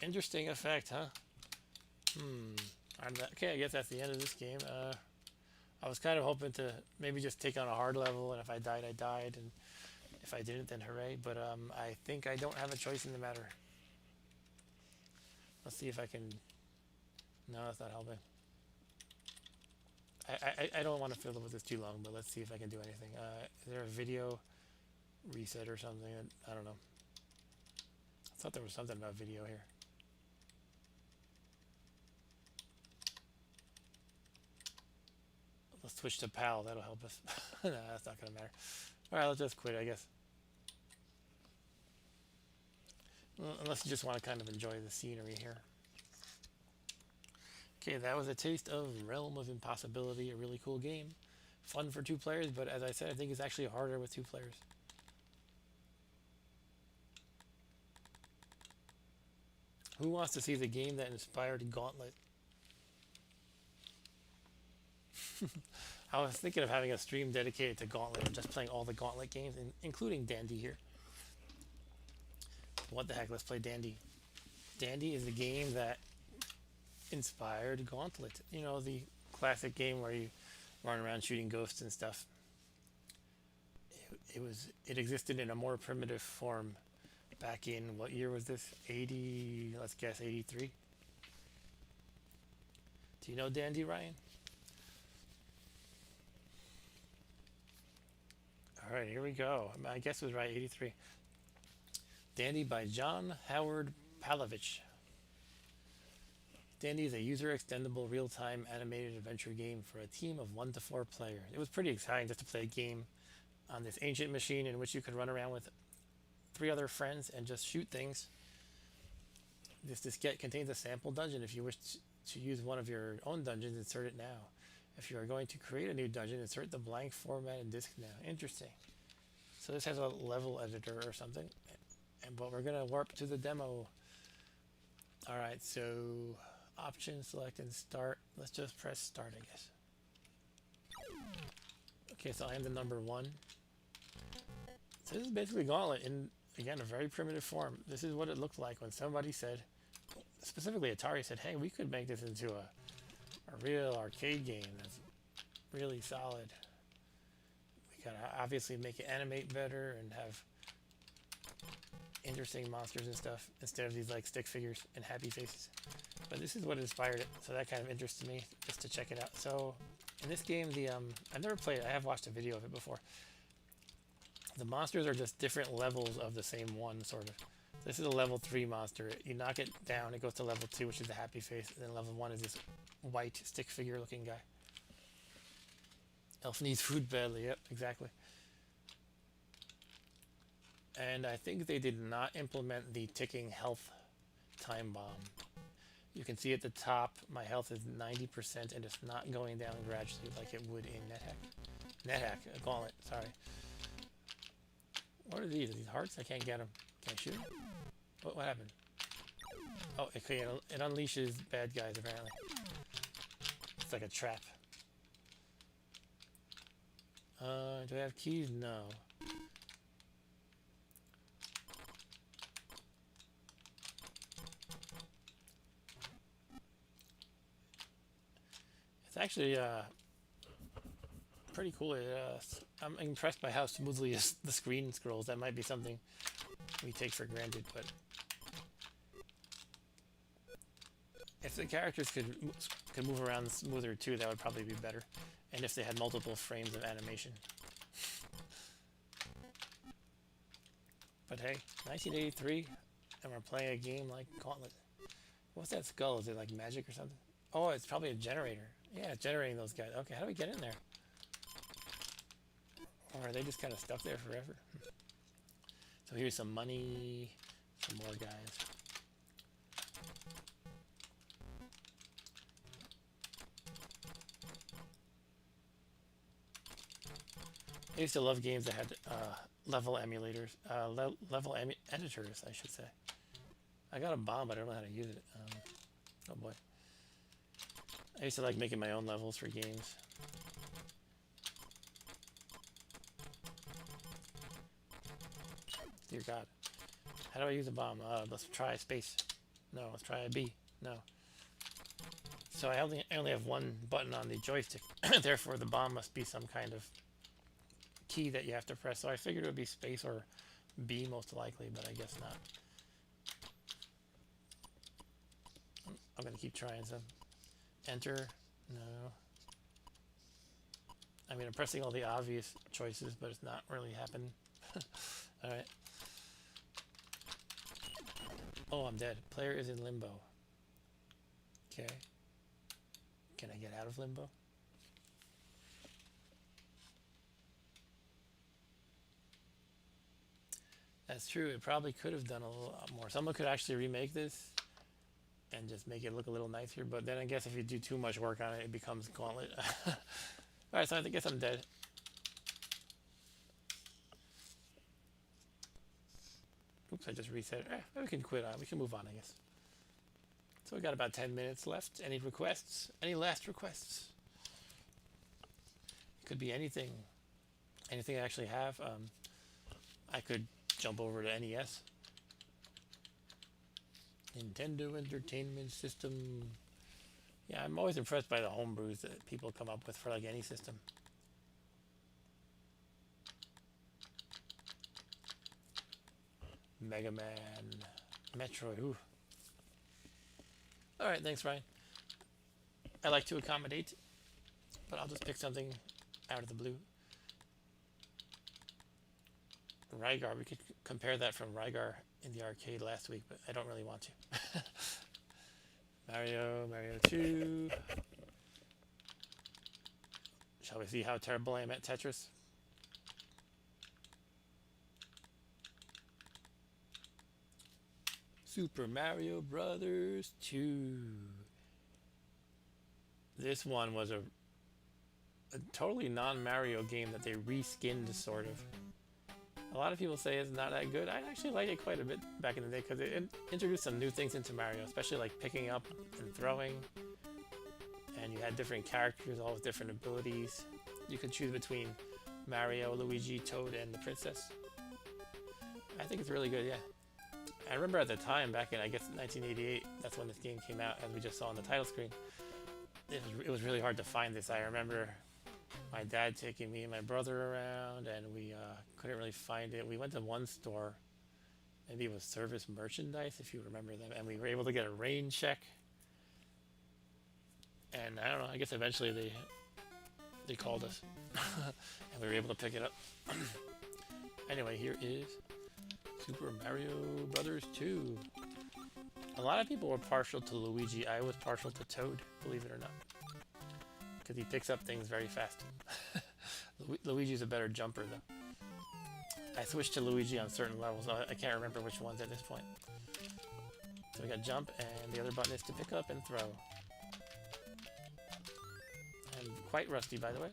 Interesting effect, huh? Okay, I guess that's the end of this game. I was kind of hoping to maybe just take on a hard level, and if I died, I died, and if I didn't, then hooray. But I think I don't have a choice in the matter. Let's see if I can... No, that's not helping. I don't want to fiddle with this too long, but let's see if I can do anything. Is there a video reset or something? I don't know. I thought there was something about video here. Let's switch to PAL, that'll help us. Nah, that's not gonna matter. Alright, let's just quit, I guess. Well, unless you just want to kind of enjoy the scenery here. Okay, that was a taste of Realm of Impossibility, a really cool game. Fun for 2 players, but as I said, I think it's actually harder with 2 players. Who wants to see the game that inspired Gauntlet? I was thinking of having a stream dedicated to Gauntlet, or just playing all the Gauntlet games, including Dandy here. What the heck, let's play Dandy. Dandy is the game that inspired Gauntlet. You know, the classic game where you run around shooting ghosts and stuff. It existed in a more primitive form back in, what year was this? 80, let's guess 83. Do you know Dandy, Ryan? Alright, here we go. I guess it was right, 83. Dandy by John Howard Palovich. Dandy is a user-extendable, real-time animated adventure game for a team of 1 to 4 players. It was pretty exciting just to play a game on this ancient machine in which you could run around with 3 other friends and just shoot things. This diskette contains a sample dungeon. If you wish to use one of your own dungeons, insert it now. If you are going to create a new dungeon, insert the blank format and disk now. Interesting. So this has a level editor or something. But we're going to warp to the demo. Alright, so option, select, and start. Let's just press start, I guess. Okay, so I am the number 1. So this is basically Gauntlet in, again, a very primitive form. This is what it looked like when somebody said, specifically Atari said, hey, we could make this into a real arcade game that's really solid. We gotta obviously make it animate better and have interesting monsters and stuff instead of these like stick figures and happy faces. But this is what inspired it, so that kind of interested me just to check it out. So in this game, I've never played it. I have watched a video of it before. The monsters are just different levels of the same one, sort of. This is a level 3 monster. You knock it down, it goes to level 2, which is the happy face, and then level 1 is this white stick figure looking guy. Elf needs food badly, yep, exactly. And I think they did not implement the ticking health time bomb. You can see at the top, my health is 90% and it's not going down gradually like it would in NetHack. NetHack, Gauntlet, sorry. What are these? Are these hearts? I can't get them. Can I shoot them? What happened? Oh, okay, it unleashes bad guys apparently. It's like a trap. Do I have keys? No. It's actually pretty cool. I'm impressed by how smoothly the screen scrolls. That might be something we take for granted, but if the characters could move around smoother too, that would probably be better. And if they had multiple frames of animation. But hey, 1983, and we're playing a game like Gauntlet. What's that skull? Is it like magic or something? Oh, it's probably a generator. Yeah, it's generating those guys. Okay, how do we get in there? Or are they just kind of stuck there forever? So here's some money, some more guys. I used to love games that had level emulators, editors, I should say. I got a bomb, but I don't know how to use it. Oh boy. I used to like making my own levels for games. Dear God. How do I use a bomb? Let's try space. No, let's try a B. No. So I only have one button on the joystick. Therefore, the bomb must be some kind of key that you have to press. So I figured it would be space or B most likely, but I guess not. I'm going to keep trying some. Enter. No. I mean, I'm pressing all the obvious choices, but it's not really happening. Alright. Oh, I'm dead. Player is in limbo. Okay. Can I get out of limbo? That's true. It probably could have done a lot more. Someone could actually remake this and just make it look a little nicer, but then I guess if you do too much work on it, it becomes Gauntlet. Alright, so I guess I'm dead. Oops, I just reset. We can quit on. We can move on, I guess. So we got about 10 minutes left. Any requests? Any last requests? It could be anything. Anything I actually have. I could jump over to NES. Nintendo Entertainment System. Yeah, I'm always impressed by the homebrews that people come up with for like any system. Mega Man, Metroid. Ooh. Alright, thanks, Ryan. I like to accommodate, but I'll just pick something out of the blue. Rygar, we could compare that from Rygar in the arcade last week, but I don't really want to. Mario 2. Shall we see how terrible I am at Tetris? Super Mario Brothers 2. This one was a totally non-Mario game that they reskinned, sort of. A lot of people say it's not that good. I actually liked it quite a bit back in the day because it introduced some new things into Mario, especially like picking up and throwing. And you had different characters, all with different abilities. You could choose between Mario, Luigi, Toad, and the princess. I think it's really good, yeah. I remember at the time, back in, I guess, 1988, that's when this game came out, as we just saw on the title screen. It was really hard to find this. I remember my dad taking me and my brother around, and we couldn't really find it. We went to one store, maybe it was Service Merchandise, if you remember them, and we were able to get a rain check. And I don't know, I guess eventually they called us, and we were able to pick it up. Anyway, here is Super Mario Brothers 2. A lot of people were partial to Luigi. I was partial to Toad, believe it or not, because he picks up things very fast. Luigi's a better jumper, though. I switched to Luigi on certain levels. I can't remember which ones at this point. So we got jump, and the other button is to pick up and throw. I'm quite rusty, by the way.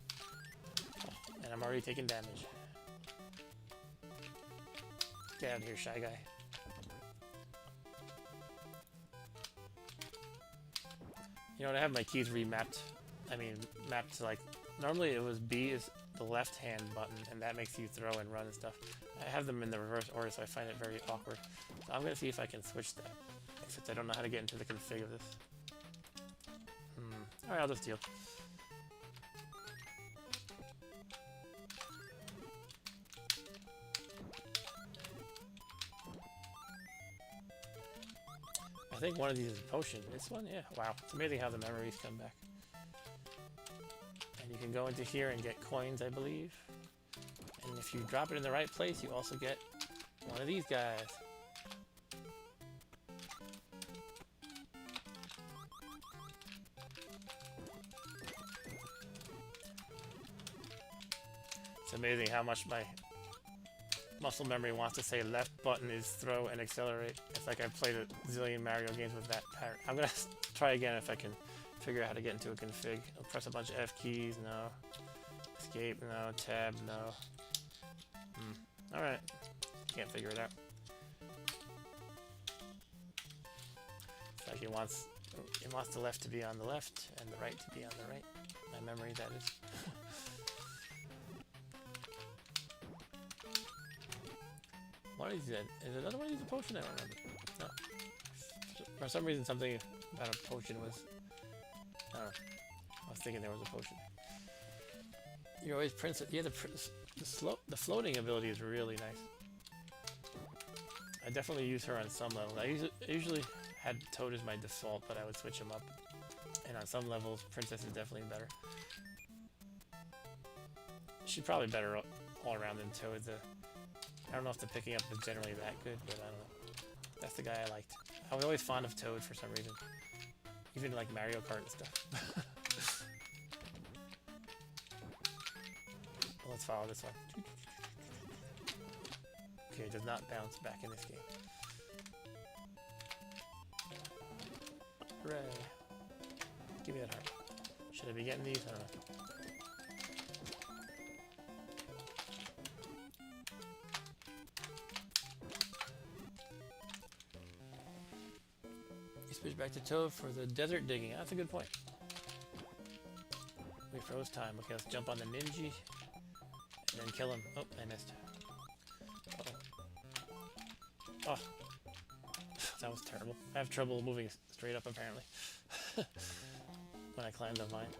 Oh, and I'm already taking damage. Get out of here, shy guy. You know what, I have my keys remapped. I mean, mapped to like... Normally it was B is the left-hand button, and that makes you throw and run and stuff. I have them in the reverse order, so I find it very awkward. So I'm going to see if I can switch that. Except I don't know how to get into the config of this. Alright, I'll just deal. I think one of these is a potion. This one? Yeah. Wow. It's amazing how the memories come back. And you can go into here and get coins, I believe. And if you drop it in the right place, you also get one of these guys. It's amazing how much my muscle memory wants to say left button is throw and accelerate. It's like I've played a zillion Mario games with that pattern. I'm gonna try again if I can figure out how to get into a config. I'll press a bunch of F keys. No. Escape, no. Tab, no. Alright. Can't figure it out. It's like it wants the left to be on the left and the right to be on the right. My memory, that is. What is that? Is another one of these a potion? I don't remember. No. For some reason, something about a potion was... I don't know. I was thinking there was a potion. You're always princess. Yeah, the floating ability is really nice. I definitely use her on some levels. I usually had Toad as my default, but I would switch him up. And on some levels, Princess is definitely better. She's probably better all around than Toad. I don't know if the picking up is generally that good, but I don't know. That's the guy I liked. I was always fond of Toad for some reason. Even like Mario Kart and stuff. Well, let's follow this one. Okay, it does not bounce back in this game. Hooray. Give me that heart. Should I be getting these? I don't know. You switch back to Toad for the desert digging. That's a good point. We froze time. Okay, let's jump on the Ninja. And then kill him. Oh, I missed. Uh-oh. Oh. That was terrible. I have trouble moving straight up, apparently. When I climb the vine.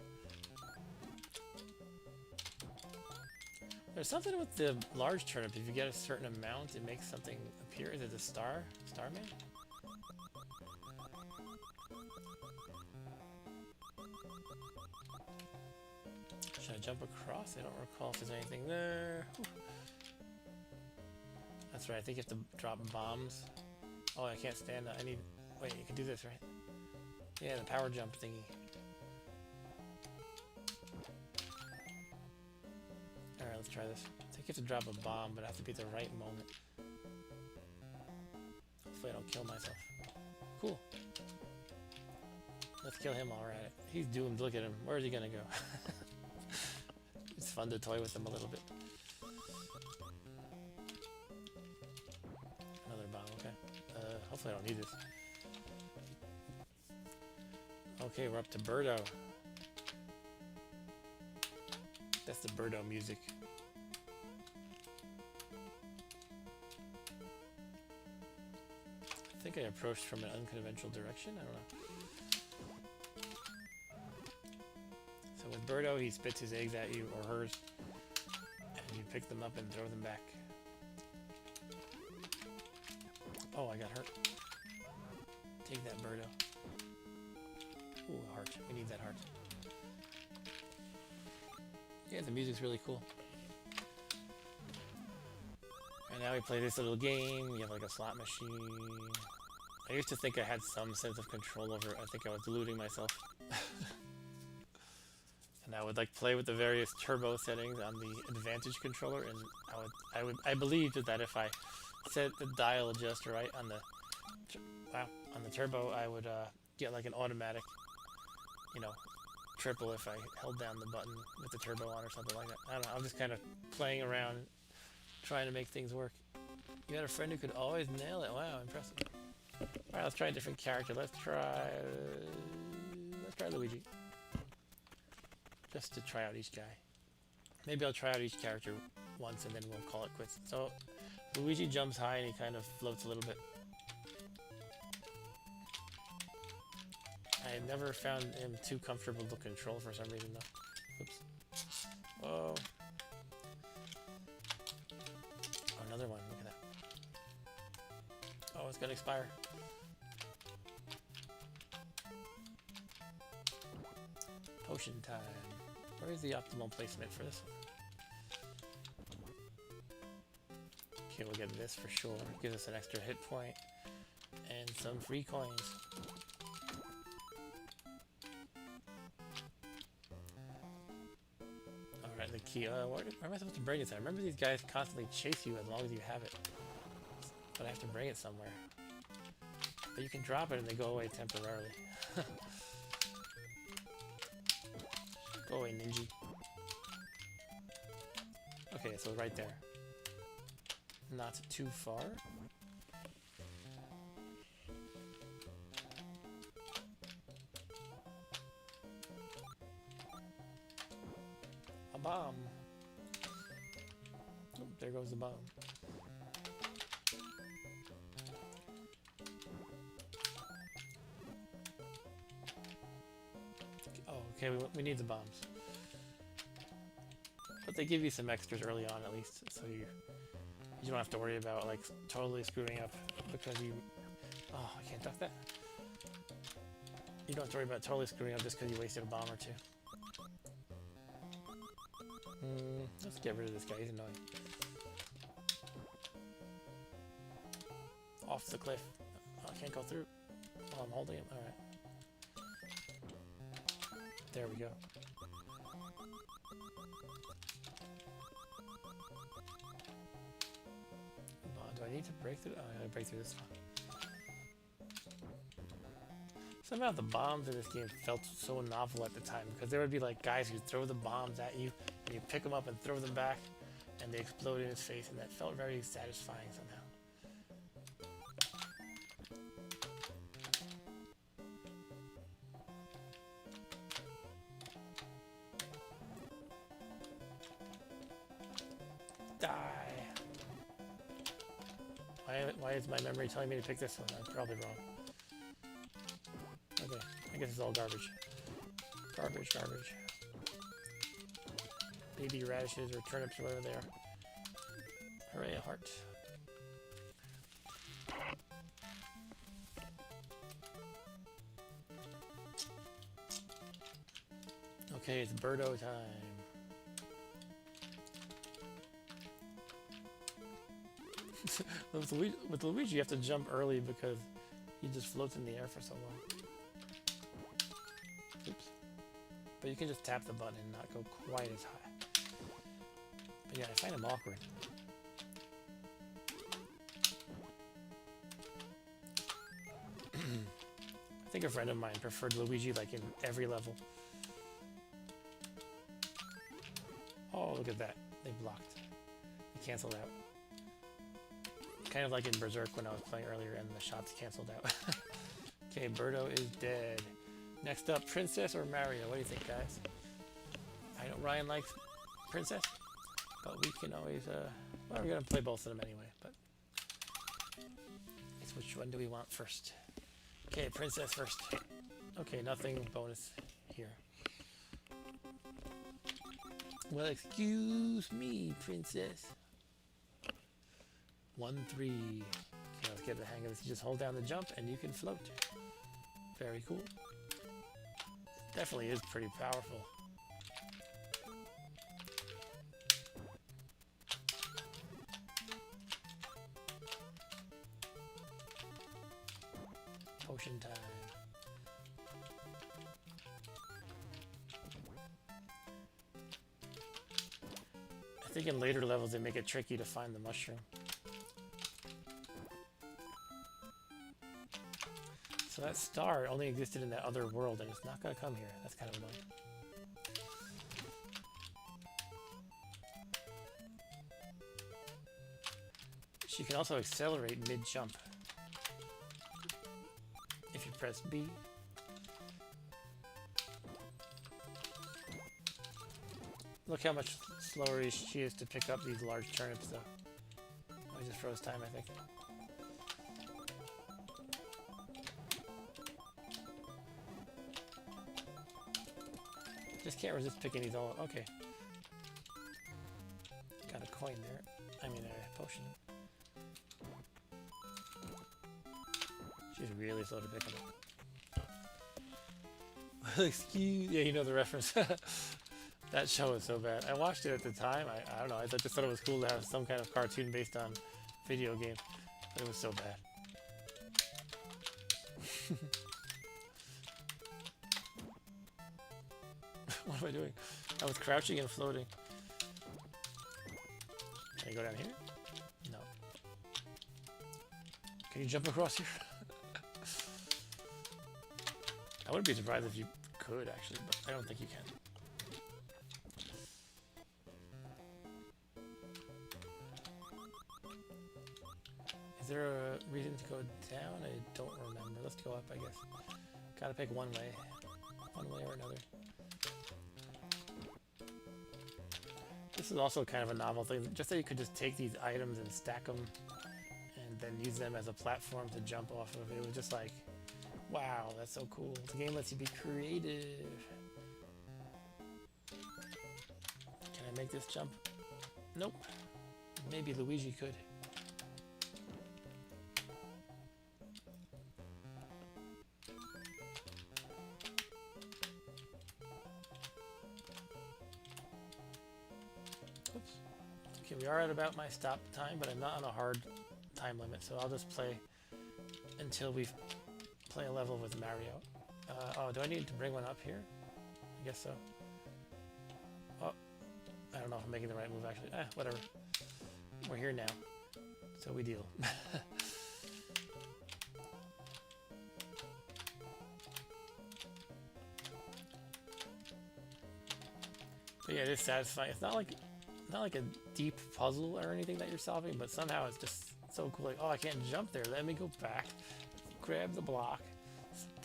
There's something with the large turnip. If you get a certain amount, it makes something appear. Is it the Starman? Should I jump across? I don't recall if there's anything there. Whew. That's right, I think you have to drop bombs. Oh, I can't stand that. I need... Wait, you can do this, right? Yeah, the power jump thingy. Alright, let's try this. I think you have to drop a bomb, but it has to be at the right moment. Hopefully I don't kill myself. Cool. Let's kill him alright. He's doomed. Look at him. Where is he gonna go? It's fun to toy with him a little bit. Another bomb, okay. Hopefully I don't need this. Okay, we're up to Birdo. That's the Birdo music. I think I approached from an unconventional direction. I don't know. So with Birdo, he spits his eggs at you, or hers, and you pick them up and throw them back. Oh, I got hurt. Take that, Birdo. Ooh, a heart. We need that heart. Yeah, the music's really cool. And now we play this little game. You have like a slot machine. I used to think I had some sense of control over it. I think I was deluding myself. And I would like play with the various turbo settings on the advantage controller, and I believed that if I set the dial just right on the turbo, I would get like an automatic, you know, triple if I held down the button with the turbo on or something like that. I don't know. I'm just kind of playing around, trying to make things work. You had a friend who could always nail it. Wow, impressive. All right, let's try a different character. Let's try Luigi. Just to try out each guy. Maybe I'll try out each character once and then we'll call it quits. So Luigi jumps high and he kind of floats a little bit. I never found him too comfortable to control for some reason though. Oops. Whoa. Oh, another one. Look at that. Oh, it's gonna expire. Potion time. Where is the optimal placement for this one? Okay, we'll get this for sure. Gives us an extra hit point and some free coins. Alright, the key. Where am I supposed to bring it to? I remember these guys constantly chase you as long as you have it. But I have to bring it somewhere. But you can drop it and they go away temporarily. Go away, Ninja. Okay, so right there. Not too far. A bomb. Oh, there goes the bomb. Oh, okay, we need the bombs. But they give you some extras early on at least, so you don't have to worry about like totally screwing up because you... Oh, I can't duck that. You don't have to worry about totally screwing up just because you wasted a bomb or two. Let's get rid of this guy, he's annoying. Off the cliff. Oh, I can't go through. Oh, I'm holding him, alright. There we go. Do I need to break through? Oh, I gotta break through this one. Somehow the bombs in this game felt so novel at the time because there would be like guys who throw the bombs at you and you pick them up and throw them back and they explode in his face, and that felt very satisfying somehow. Die. Why is my memory telling me to pick this one? I'm probably wrong. Okay, I guess it's all garbage. Garbage, garbage. Baby radishes or turnips or whatever they are. Hooray, a heart. Okay, it's Birdo time. With Luigi, you have to jump early because he just floats in the air for so long. Oops. But you can just tap the button and not go quite as high. But yeah, I find him awkward. I think a friend of mine preferred Luigi like in every level. Oh, look at that. They blocked. They canceled out. Kind of like in Berserk when I was playing earlier and the shots canceled out. Okay, Birdo is dead. Next up, Princess or Mario? What do you think, guys? I know Ryan likes Princess, but we can always, well, we're going to play both of them anyway, but it's which one do we want first? Okay, Princess first. Okay, nothing bonus here. Well, excuse me, Princess. 1-3. Okay, let's get the hang of this. You just hold down the jump and you can float. Very cool. Definitely is pretty powerful. Potion time. I think in later levels they make it tricky to find the mushroom. So that star only existed in that other world and it's not going to come here. That's kind of annoying. She can also accelerate mid-jump if you press B. Look how much slower she is to pick up these large turnips though. I just froze time, I think. Just can't resist picking these all up. Okay. Got a coin there. I mean a potion. She's really slow to pick them up. Excuse... Yeah, you know the reference. That show is so bad. I watched it at the time. I don't know. I just thought it was cool to have some kind of cartoon based on video game. But it was so bad. What am I doing? I was crouching and floating. Can I go down here? No. Can you jump across here? I wouldn't be surprised if you could, actually, but I don't think you can. Is there a reason to go down? I don't remember. Let's go up, I guess. Gotta pick one way. One way or another. This is also kind of a novel thing. Just that you could just take these items and stack them and then use them as a platform to jump off of. It was just like, wow, that's so cool. The game lets you be creative. Can I make this jump? Nope. Maybe Luigi could. Oops. Okay, we are at about my stop time, but I'm not on a hard time limit, so I'll just play until we play a level with Mario. Oh, do I need to bring one up here? I guess so. Oh, I don't know if I'm making the right move, actually. Whatever. We're here now, so we deal. But yeah, it is satisfying. It's not like a deep puzzle or anything that you're solving, but somehow it's just so cool. Like, oh, I can't jump there. Let me go back, grab the block,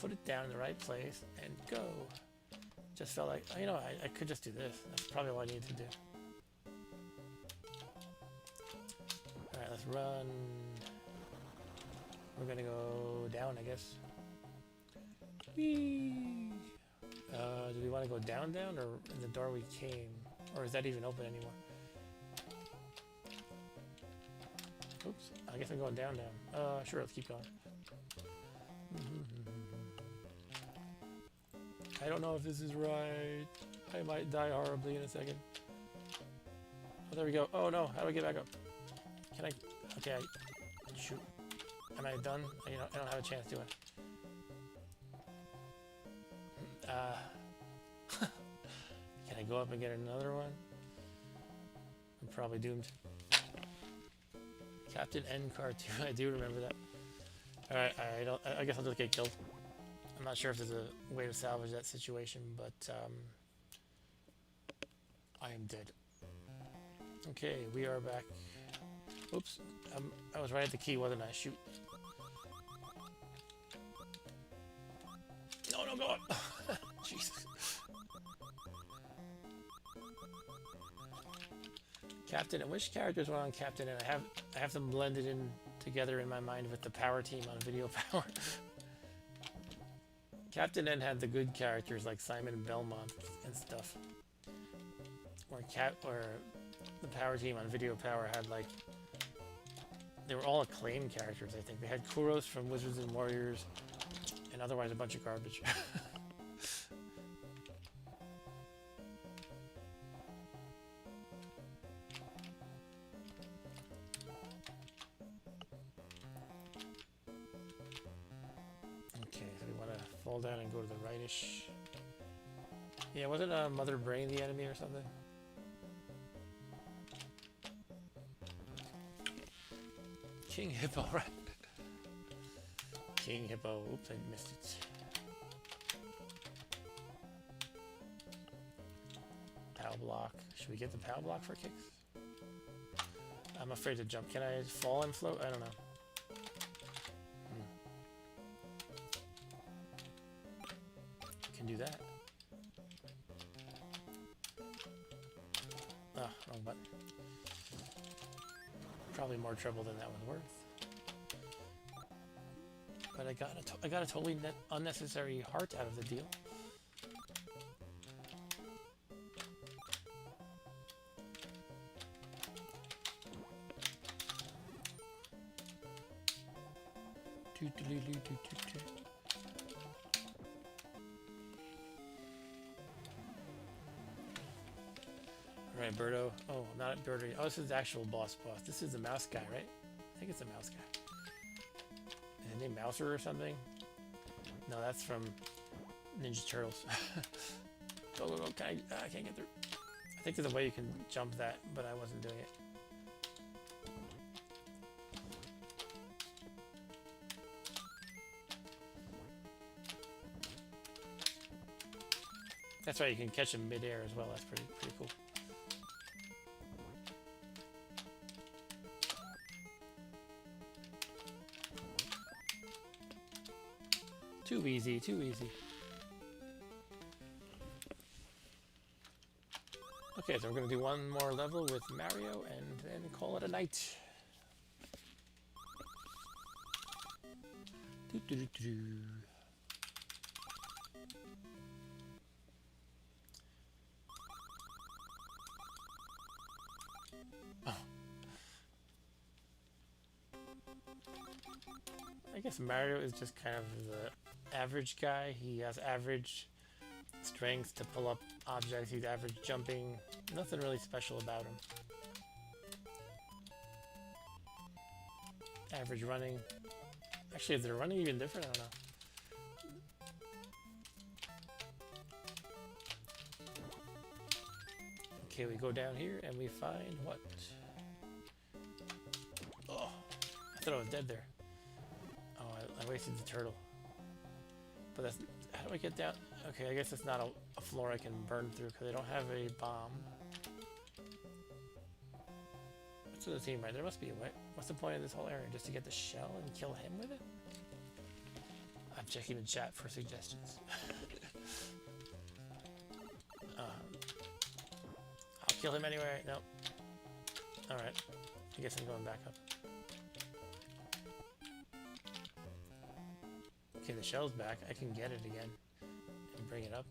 put it down in the right place, and go. Just felt like, oh, you know, I could just do this. That's probably all I need to do. Alright, let's run. We're gonna go down, I guess. Whee! Do we want to go down, or in the door we came? Or is that even open anymore? Oops, I guess I'm going down. Sure, let's keep going. I don't know if this is right. I might die horribly in a second. Oh, there we go. Oh no, how do I get back up? Can I? Okay, shoot. Am I done? You know, I don't have a chance, do I? Can I go up and get another one? I'm probably doomed. Captain N cartoon. I do remember that. Alright, I guess I'll just get killed. I'm not sure if there's a way to salvage that situation, but I am dead. Okay, we are back. Oops, I was right at the key, wasn't I? Shoot. No, go on. Jesus. Captain, and which characters were on Captain? And I have them blended in together in my mind with the Power Team on Video Power. Captain N had the good characters like Simon Belmont and stuff. Or the Power Team on Video Power had like, they were all acclaimed characters, I think. They had Kuros from Wizards and Warriors, and otherwise a bunch of garbage. Fall down and go to the rightish. Yeah, wasn't Mother Brain the enemy or something? King Hippo, right? King Hippo. Oops, I missed it. Pow block. Should we get the pow block for kicks? I'm afraid to jump. Can I fall and float? I don't know. Do that. Oh, wrong button. Probably more trouble than that was worth. But I got a totally unnecessary heart out of the deal. Alright, Birdo. Oh, not Birdo. Oh, this is the actual boss. This is the mouse guy, right? I think it's the mouse guy. Is his name Mouser or something? No, that's from Ninja Turtles. Go. I can't get through. I think there's a way you can jump that, but I wasn't doing it. That's right, you can catch him mid-air as well. That's pretty cool. Too easy, too easy. Okay, so we're gonna do one more level with Mario and then call it a night. Doo-doo-doo-doo. Oh. I guess Mario is just kind of the average guy. He has average strength to pull up objects. He's average jumping. Nothing really special about him. Average running. Actually, is their running even different? I don't know. Okay, we go down here and we find what? Oh, I thought I was dead there. Oh, I wasted the turtle. But that's, how do I get down? Okay, I guess it's not a floor I can burn through because I don't have a bomb. That's what it seemed, right? There must be a way. What's the point of this whole area? Just to get the shell and kill him with it? I'm checking the chat for suggestions. I'll kill him anyway. No. Alright. I guess I'm going back up. Okay, the shell's back. I can get it again and bring it up.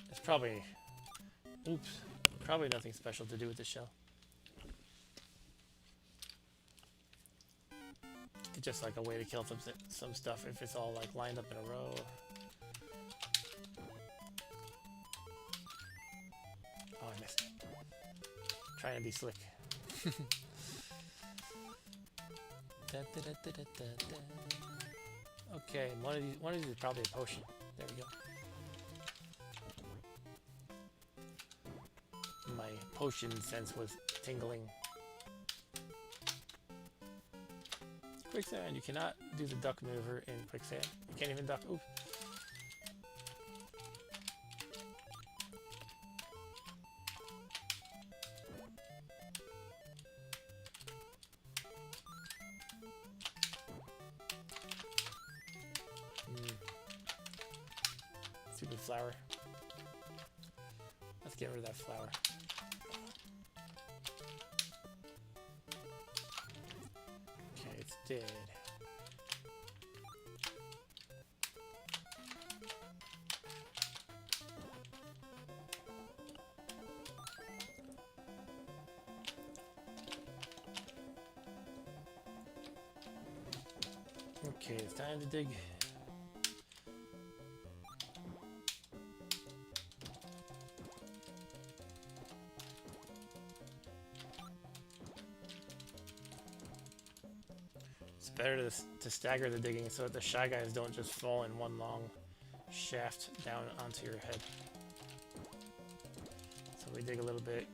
There's probably... Oops. Probably nothing special to do with the shell. It's just like a way to kill some stuff if it's all like lined up in a row. Oh, I missed it. Trying to be slick. Okay, one of these is probably a potion. There we go. My potion sense was tingling. Quicksand. You cannot do the duck maneuver in quicksand. You can't even duck. Oof. Stupid flower. Let's get rid of that flower. Okay, it's dead. Okay, it's time to dig. It's better to stagger the digging so that the Shy Guys don't just fall in one long shaft down onto your head. So we dig a little bit,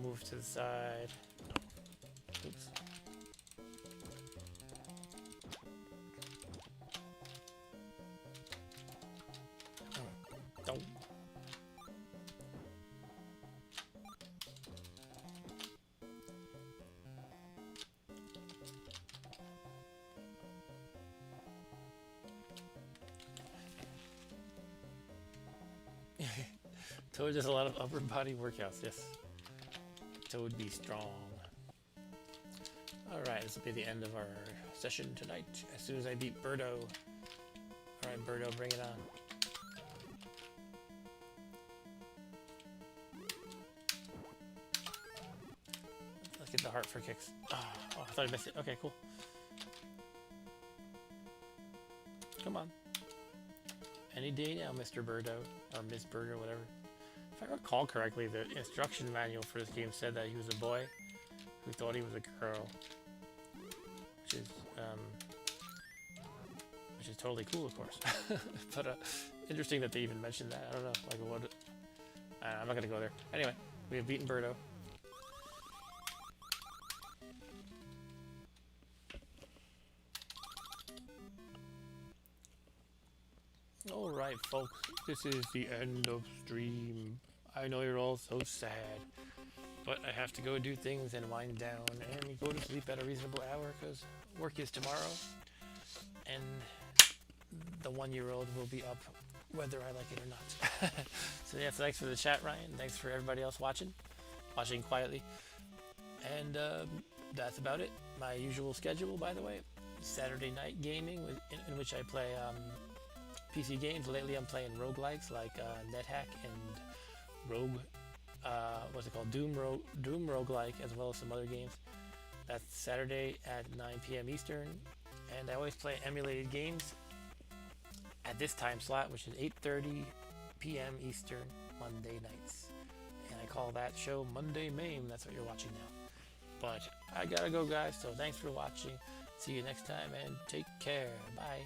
move to the side. Oops. Don't. Toad does a lot of upper body workouts, yes. Toad be strong. Alright, this will be the end of our session tonight. As soon as I beat Birdo. Alright, Birdo, bring it on. Let's get the heart for kicks. Oh, I thought I missed it. Okay, cool. Come on. Any day now, Mr. Birdo. Or Miss Birdo, whatever. If I recall correctly, the instruction manual for this game said that he was a boy who thought he was a girl. Which is totally cool, of course. But interesting that they even mentioned that. I don't know. Like, what... I'm not going to go there. Anyway, we have beaten Birdo. Alright, folks. This is the end of stream. I know you're all so sad. But I have to go do things and wind down and go to sleep at a reasonable hour because work is tomorrow. And the 1-year-old will be up whether I like it or not. So yeah, thanks for the chat, Ryan. Thanks for everybody else watching quietly. And that's about it. My usual schedule, by the way. Saturday night gaming in which I play PC games. Lately I'm playing roguelikes like NetHack and Rogue, what's it called? Doom roguelike, as well as some other games. That's Saturday at 9 p.m. Eastern. And I always play emulated games at this time slot, which is 8:30 p.m. Eastern, Monday nights. And I call that show Monday MAME. That's what you're watching now. But I gotta go, guys, so thanks for watching. See you next time, and take care. Bye.